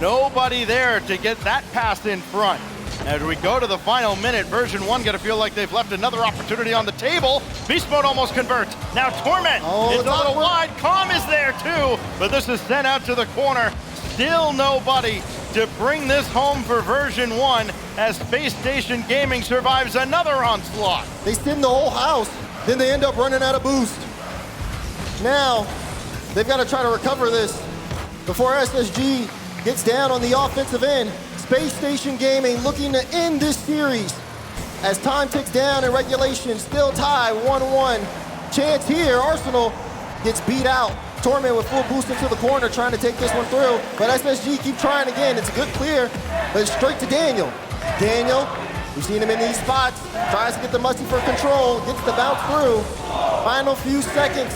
Nobody there to get that pass in front. As we go to the final minute, version 1 got to feel like they've left another opportunity on the table. Beast Mode almost converts. Now Torment is a little wide. Calm is there too, but this is sent out to the corner. Still nobody to bring this home for version 1 as Space Station Gaming survives another onslaught. They stim the whole house, then they end up running out of boost. Now, they've got to try to recover this before SSG gets down on the offensive end. Space Station Gaming looking to end this series as time ticks down in regulation, still tied 1-1. Chance here, Arsenal gets beat out. Torment with full boost into the corner trying to take this one through, but SSG keep trying again. It's a good clear, but it's straight to Daniel. Daniel, we've seen him in these spots, tries to get the musty for control, gets the bounce through. Final few seconds.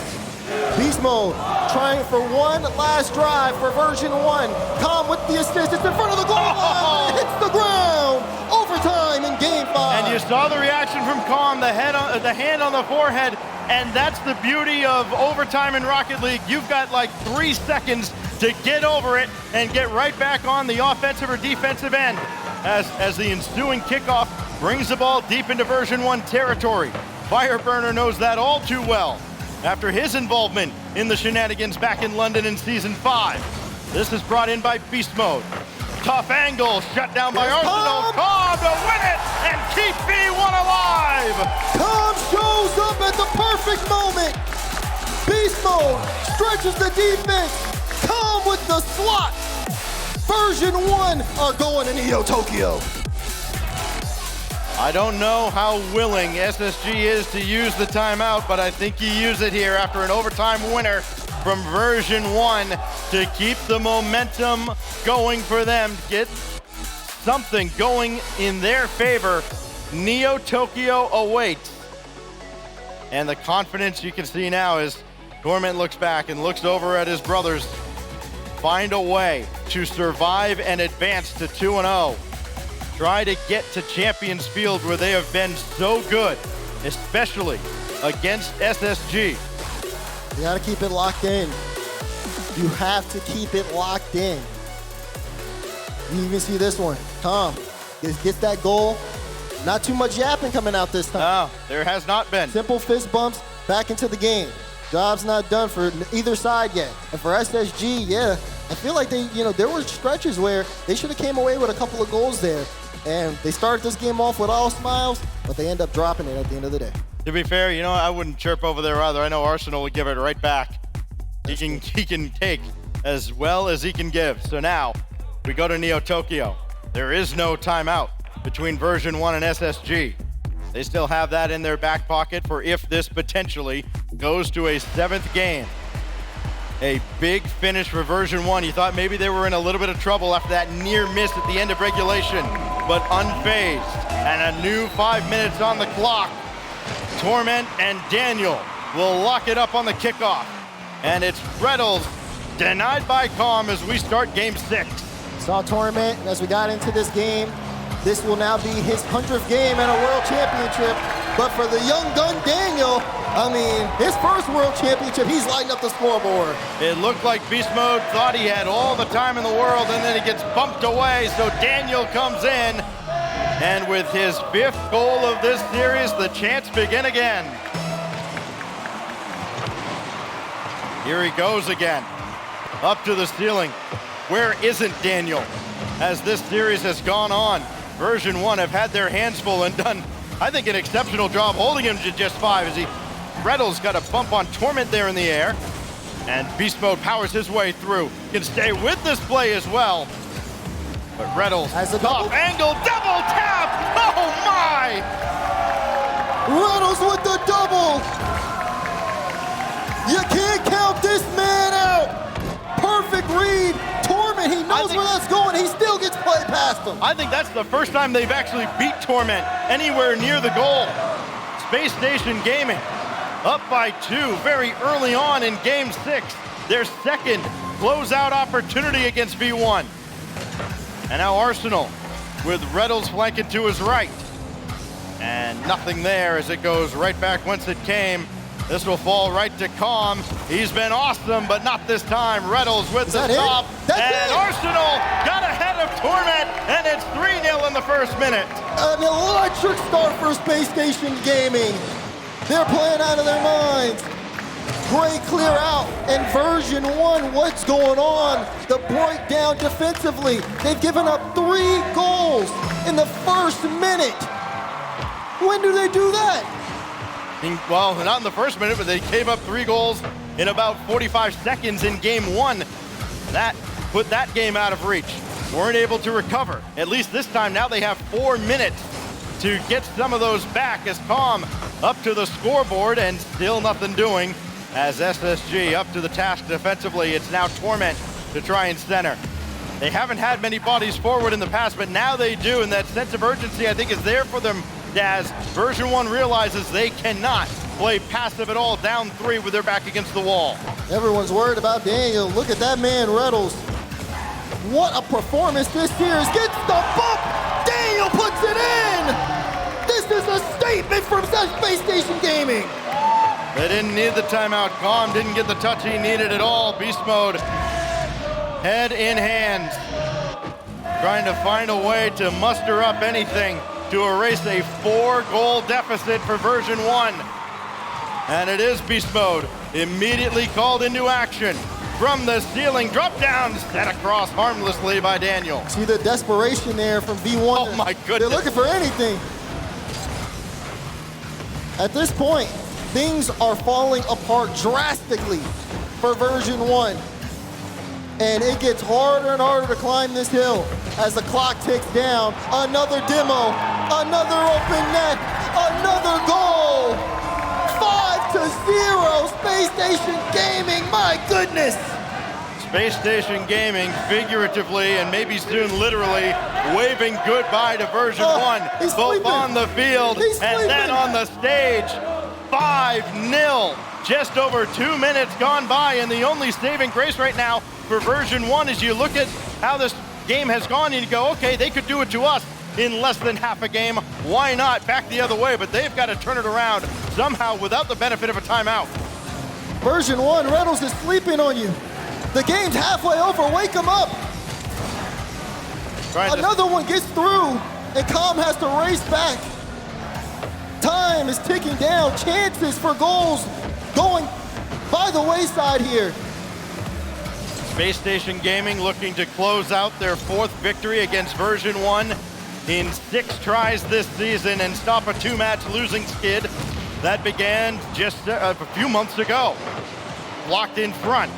Beast Mode trying for one last drive for version 1. Calm with the assist, it's in front of the goal line, it hits the ground. Overtime in game 5. And you saw the reaction from Calm, the hand on the forehead, and that's the beauty of overtime in Rocket League. You've got like 3 seconds to get over it and get right back on the offensive or defensive end as the ensuing kickoff brings the ball deep into version 1 territory. Fireburner knows that all too well after his involvement in the shenanigans back in London in Season 5. This is brought in by Beast Mode. Tough angle, shut down by Arsenal. Calm to win it and keep B1 alive. Calm shows up at the perfect moment. Beast Mode stretches the defense. Calm with the slot. Version 1 are going to Neo Tokyo. I don't know how willing SSG is to use the timeout, but I think you use it here after an overtime winner from version 1 to keep the momentum going for them, get something going in their favor. Neo Tokyo awaits. And the confidence you can see now as Torment looks back and looks over at his brothers. Find a way to survive and advance to 2-0. Try to get to Champions Field where they have been so good, especially against SSG. You gotta keep it locked in. You have to keep it locked in. You even see this one. Tom gets that goal. Not too much yapping coming out this time. No, there has not been. Simple fist bumps, back into the game. Job's not done for either side yet. And for SSG, yeah, I feel like there were stretches where they should have came away with a couple of goals there. And they started this game off with all smiles, but they end up dropping it at the end of the day. To be fair, I wouldn't chirp over there either. I know Arsenal would give it right back. He can take as well as he can give. So now we go to Neo Tokyo. There is no timeout between version 1 and SSG. They still have that in their back pocket for if this potentially goes to a 7th game. A big finish for version 1. You thought maybe they were in a little bit of trouble after that near miss at the end of regulation, but unfazed. And a new 5 minutes on the clock. Torment and Daniel will lock it up on the kickoff. And it's Reddles denied by Calm as we start game 6. Saw Torment as we got into this game. This will now be his 100th game at a World Championship. But for the young gun Daniel, his first World Championship, he's lighting up the scoreboard. It looked like Beast Mode thought he had all the time in the world, and then he gets bumped away, so Daniel comes in. And with his 5th goal of this series, the chants begin again. Here he goes again, up to the ceiling. Where isn't Daniel? As this series has gone on, version 1 have had their hands full and done, I think, an exceptional job holding him to just 5 as Reddles got a bump on Torment there in the air. And Beast Mode powers his way through. Can stay with this play as well. But Reddles has a double angle, double tap! Oh my! Reddles with the double! You can't count this man out! Perfect read! Torment, he knows where that's going, he still gets played past him. I think that's the first time they've actually beat Torment anywhere near the goal. Spacestation Gaming up by 2 very early on in game 6. Their second closeout opportunity against V1. And now Arsenal with Reddles flanking to his right. And nothing there as it goes right back whence it came. This will fall right to Calm. He's been awesome, but not this time. Reddles with the stop. And Arsenal got ahead of Torment, and it's 3-0 in the first minute. An electric start for Spacestation Gaming. They're playing out of their minds. Great clear out. And version 1, what's going on? The breakdown defensively. They've given up 3 goals in the first minute. When do they do that? Well, not in the first minute, but they gave up 3 goals in about 45 seconds in game 1. That put that game out of reach. Weren't able to recover. At least this time, now they have 4 minutes to get some of those back as Calm up to the scoreboard and still nothing doing as SSG up to the task defensively. It's now Torment to try and center. They haven't had many bodies forward in the past, but now they do, and that sense of urgency, I think, is there for them as version 1 realizes they cannot play passive at all down 3 with their back against the wall. Everyone's worried about Daniel. Look at that man, Reddles. What a performance this series. Gets the bump. Daniel puts it in. This is a statement from Spacestation Gaming. They didn't need the timeout. Calm didn't get the touch he needed at all. Beast Mode, head in hand, trying to find a way to muster up anything to erase a 4-goal deficit for version 1. And it is Beast Mode, immediately called into action. From the ceiling, drop down, set across harmlessly by Daniel. See the desperation there from V1. Oh my goodness. They're looking for anything. At this point, things are falling apart drastically for version 1. And it gets harder and harder to climb this hill. as the clock ticks down. Another demo, another open net, another goal. 5-0, Space Station Gaming, my goodness. Space Station Gaming, figuratively and maybe soon literally, waving goodbye to version 1, both sleeping. on the field and then on the stage. 5-0. Just over 2 minutes gone by, and the only saving grace right now for version 1 is you look at how this game has gone and you go, okay, they could do it to us in less than half a game. Why not back the other way? But they've got to turn it around somehow without the benefit of a timeout. Version 1, Reynolds is sleeping on you. The game's halfway over, wake him up. Another one gets through, and Com has to race back. Time is ticking down, chances for goals going by the wayside here. Space Station Gaming looking to close out their 4th victory against version 1 in 6 tries this season and stop a 2-match losing skid that began just a few months ago. Blocked in front,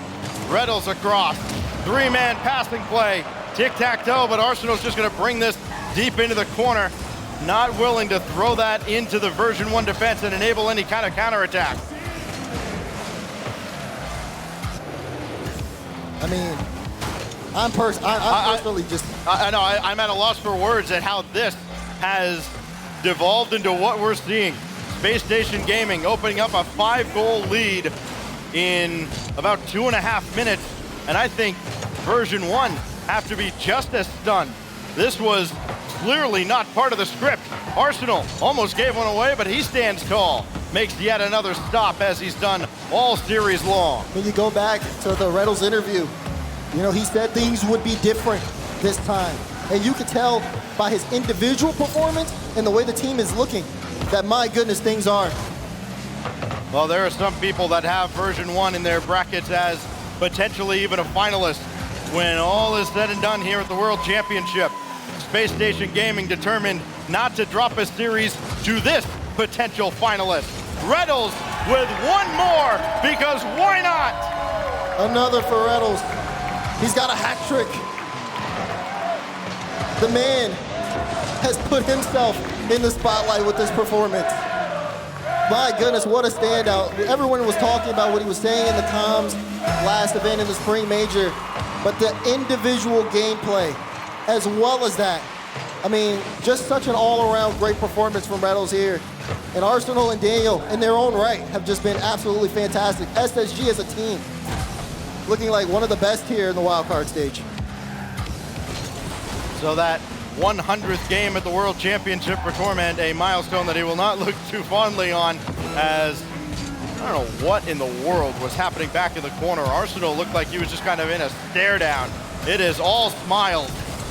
Reynolds across, 3-man passing play, tic-tac-toe, but Arsenal's just gonna bring this deep into the corner, not willing to throw that into the version 1 defense and enable any kind of counterattack. I mean, I'm personally just... I know, I'm at a loss for words at how this has devolved into what we're seeing. Space Station Gaming opening up a 5-goal lead in about 2.5 minutes, and I think version 1 have to be just as stunned. This was clearly not part of the script. Arsenal almost gave one away, but he stands tall. Makes yet another stop as he's done all series long. When you go back to the Reynolds interview, you know, he said things would be different this time. And you could tell by his individual performance and the way the team is looking that, my goodness, things are. Well, there are some people that have version 1 in their brackets as potentially even a finalist. When all is said and done here at the World Championship, Space Station Gaming determined not to drop a series to this potential finalist. Reynolds with one more, because why not? Another for Reynolds. He's got a hat trick. The man has put himself in the spotlight with this performance. My goodness, what a standout. Everyone was talking about what he was saying in the comms last event in the spring major, but the individual gameplay, as well as that, I mean, just such an all-around great performance from Reynolds here. And Arsenal and Daniel, in their own right, have just been absolutely fantastic. SSG as a team, looking like one of the best here in the wildcard stage. So that 100th game at the World Championship for Torment, a milestone that he will not look too fondly on, as I don't know what in the world was happening back in the corner. Arsenal looked like he was just kind of in a stare down. It is all smiles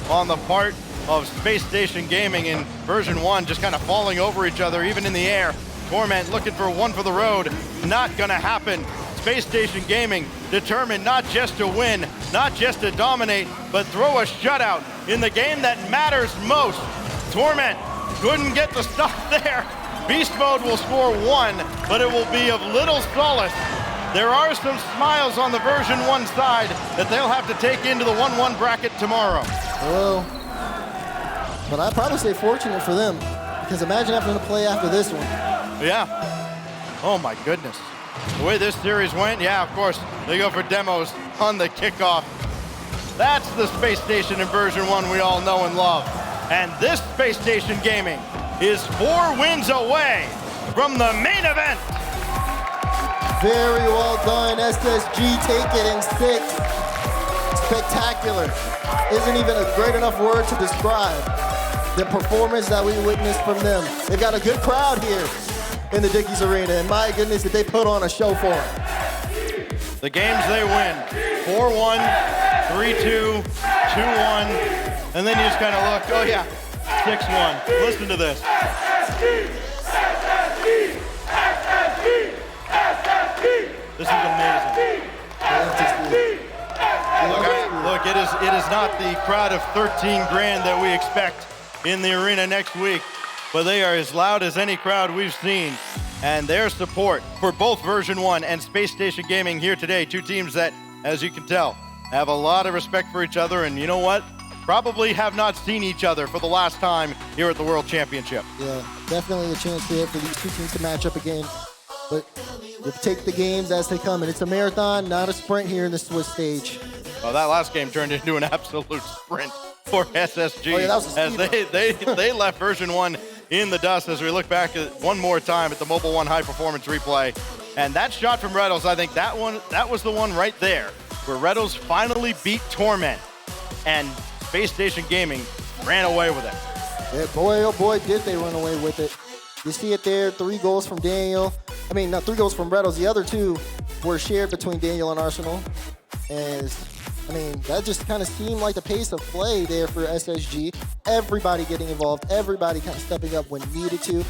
on the part of Space Station Gaming in version 1, just kind of falling over each other, even in the air. Torment looking for one for the road. Not gonna happen. Space Station Gaming determined not just to win, not just to dominate, but throw a shutout in the game that matters most. Torment couldn't get the stop there. Beast Mode will score 1, but it will be of little solace. There are some smiles on the version 1 side that they'll have to take into the 1-1 bracket tomorrow. Well, but I'd probably say fortunate for them, because imagine having to play after this one. Yeah. Oh my goodness. The way this series went, yeah, of course, they go for demos on the kickoff. That's the Space Station in version 1 we all know and love. And this Space Station Gaming is 4 wins away from the main event. Very well done, SSG, take it in 6. Spectacular. Isn't even a great enough word to describe the performance that we witnessed from them. They've got a good crowd here in the Dickies Arena, and my goodness, did they put on a show for them. The games they win, 4-1, 3-2, 2-1, and then you just kind of look, oh yeah, 6-1. Listen to this. This is amazing. Look, it is not the crowd of 13 grand that we expect in the arena next week, but they are as loud as any crowd we've seen. And their support for both version 1 and Space Station Gaming here today, 2 teams that, as you can tell, have a lot of respect for each other. And you know what? probably have not seen each other for the last time here at the World Championship. Yeah, definitely a chance here for these two teams to match up again. But you take the games as they come, and it's a marathon, not a sprint here in the Swiss stage. Well, that last game turned into an absolute sprint for SSG. Oh, yeah, that was as they left version 1 in the dust. As we look back at one more time at the Mobile 1 high performance replay. And that shot from Reddles, I think that was the one right there where Reddles finally beat Torment. And Spacestation Gaming ran away with it. Yeah, boy, oh boy, did they run away with it. You see it there, 3 goals from Daniel. I mean, not 3 goals from Reddles. The other 2 were shared between Daniel and Arsenal. And, I mean, that just kind of seemed like the pace of play there for SSG. Everybody getting involved, everybody kind of stepping up when needed to.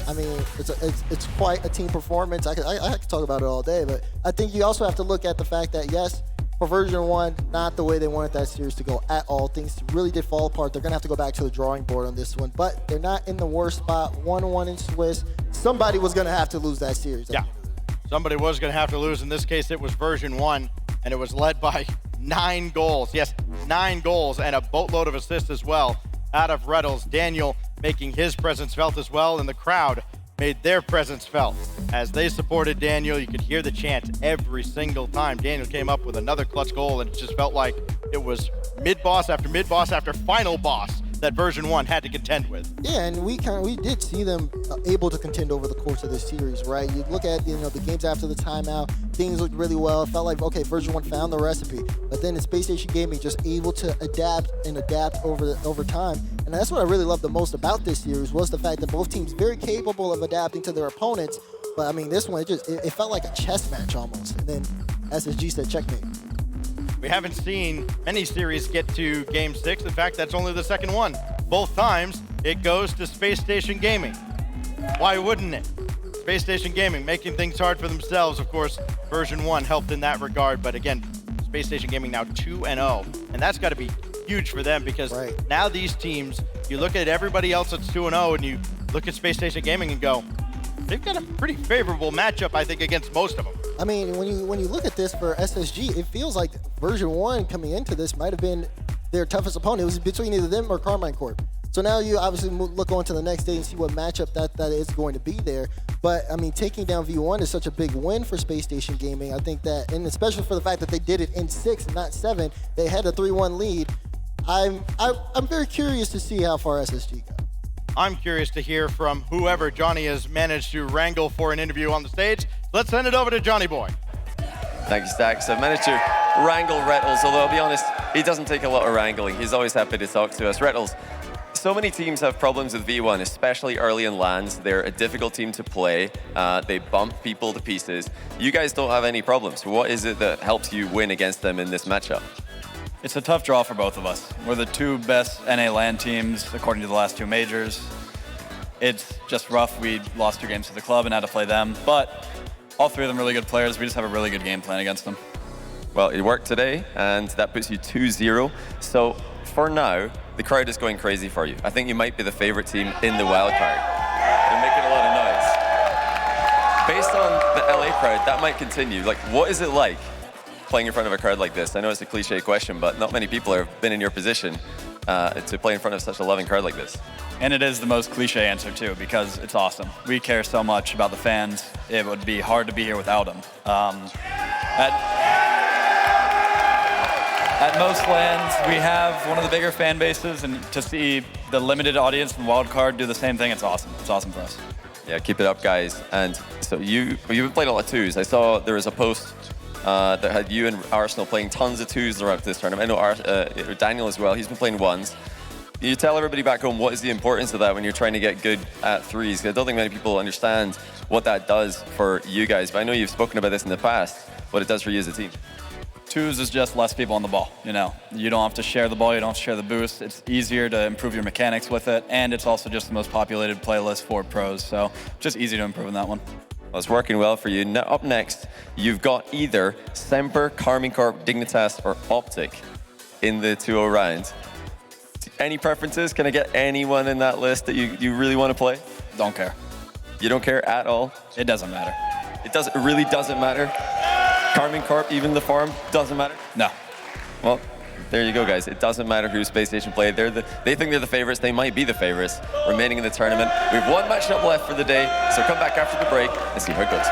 I mean, it's quite a team performance. I could talk about it all day, but I think you also have to look at the fact that, yes, for version 1, not the way they wanted that series to go at all. Things really did fall apart. They're going to have to go back to the drawing board on this one, but they're not in the worst spot. 1-1 in Swiss. Somebody was going to have to lose that series. Yeah, somebody was going to have to lose. In this case, it was version 1, and it was led by 9 goals. Yes, 9 goals and a boatload of assists as well out of Reddles. Daniel making his presence felt as well, and the crowd made their presence felt. As they supported Daniel, you could hear the chant every single time Daniel came up with another clutch goal, and it just felt like it was mid-boss after mid-boss after final boss that version 1 had to contend with. Yeah, and we did see them able to contend over the course of this series, right? You look at the games after the timeout, things looked really well. It felt like, okay, version 1 found the recipe, but then in Spacestation Gaming just able to adapt over time. And that's what I really loved the most about this series, was the fact that both teams very capable of adapting to their opponents. But I mean, this one, it felt like a chess match almost. And then SSG said checkmate. We haven't seen many series get to Game 6. In fact, that's only the second one. Both times, it goes to Spacestation Gaming. Why wouldn't it? Spacestation Gaming making things hard for themselves. Of course, version 1 helped in that regard. But again, Spacestation Gaming now 2-0. And that's got to be huge for them, because now these teams, you look at everybody else that's 2-0 and you look at Spacestation Gaming and go, they've got a pretty favorable matchup, I think, against most of them. I mean, when you look at this for SSG, it feels like version 1 coming into this might have been their toughest opponent. It was between either them or Carmine Corp. So now you obviously look on to the next day and see what matchup that is going to be there. But I mean, taking down V1 is such a big win for Spacestation Gaming. I think that, and especially for the fact that they did it in 6 and not 7, they had a 3-1 lead. I'm very curious to see how far SSG goes. I'm curious to hear from whoever Johnny has managed to wrangle for an interview on the stage. Let's send it over to Johnny Boy. Thank you, Stacks. I've managed to wrangle Rettles, although I'll be honest, he doesn't take a lot of wrangling. He's always happy to talk to us. Rettles, so many teams have problems with V1, especially early in lands. They're a difficult team to play. They bump people to pieces. You guys don't have any problems. What is it that helps you win against them in this matchup? It's a tough draw for both of us. We're the 2 best NA LAN teams, according to the last 2 majors. It's just rough. We lost 2 games to the club and had to play them, but all 3 of them really good players. We just have a really good game plan against them. Well, it worked today, and that puts you 2-0. So for now, the crowd is going crazy for you. I think you might be the favorite team in the wildcard. They're making a lot of noise. Based on the LA crowd, that might continue. Like, what is it like playing in front of a crowd like this? I know it's a cliche question, but not many people have been in your position to play in front of such a loving crowd like this. And it is the most cliche answer too, because it's awesome. We care so much about the fans. It would be hard to be here without them. At most lands, we have one of the bigger fan bases, and to see the limited audience from Wildcard do the same thing, it's awesome. It's awesome for us. Yeah, keep it up, guys. And so you've played a lot of 2s. I saw there was a post that had you and Arsenal playing tons of 2s throughout this tournament. I know Daniel as well, he's been playing 1s. You tell everybody back home, what is the importance of that when you're trying to get good at 3s? I don't think many people understand what that does for you guys, but I know you've spoken about this in the past, what it does for you as a team. 2s is just less people on the ball, you know. You don't have to share the ball, you don't have to share the boost. It's easier to improve your mechanics with it, and it's also just the most populated playlist for pros, so just easy to improve in that one. Well, it's working well for you. Now, up next, you've got either Semper, Carmine Corp, Dignitas, or Optic in the 2-0 round. Any preferences? Can I get anyone in that list that you really want to play? Don't care. You don't care at all? It doesn't matter. It really doesn't matter? Carmine Corp, even the farm, doesn't matter? No. Well, there you go, guys. It doesn't matter who Spacestation play. They think they're the favorites. They might be the favorites remaining in the tournament. We have one matchup left for the day, so come back after the break and see how it goes.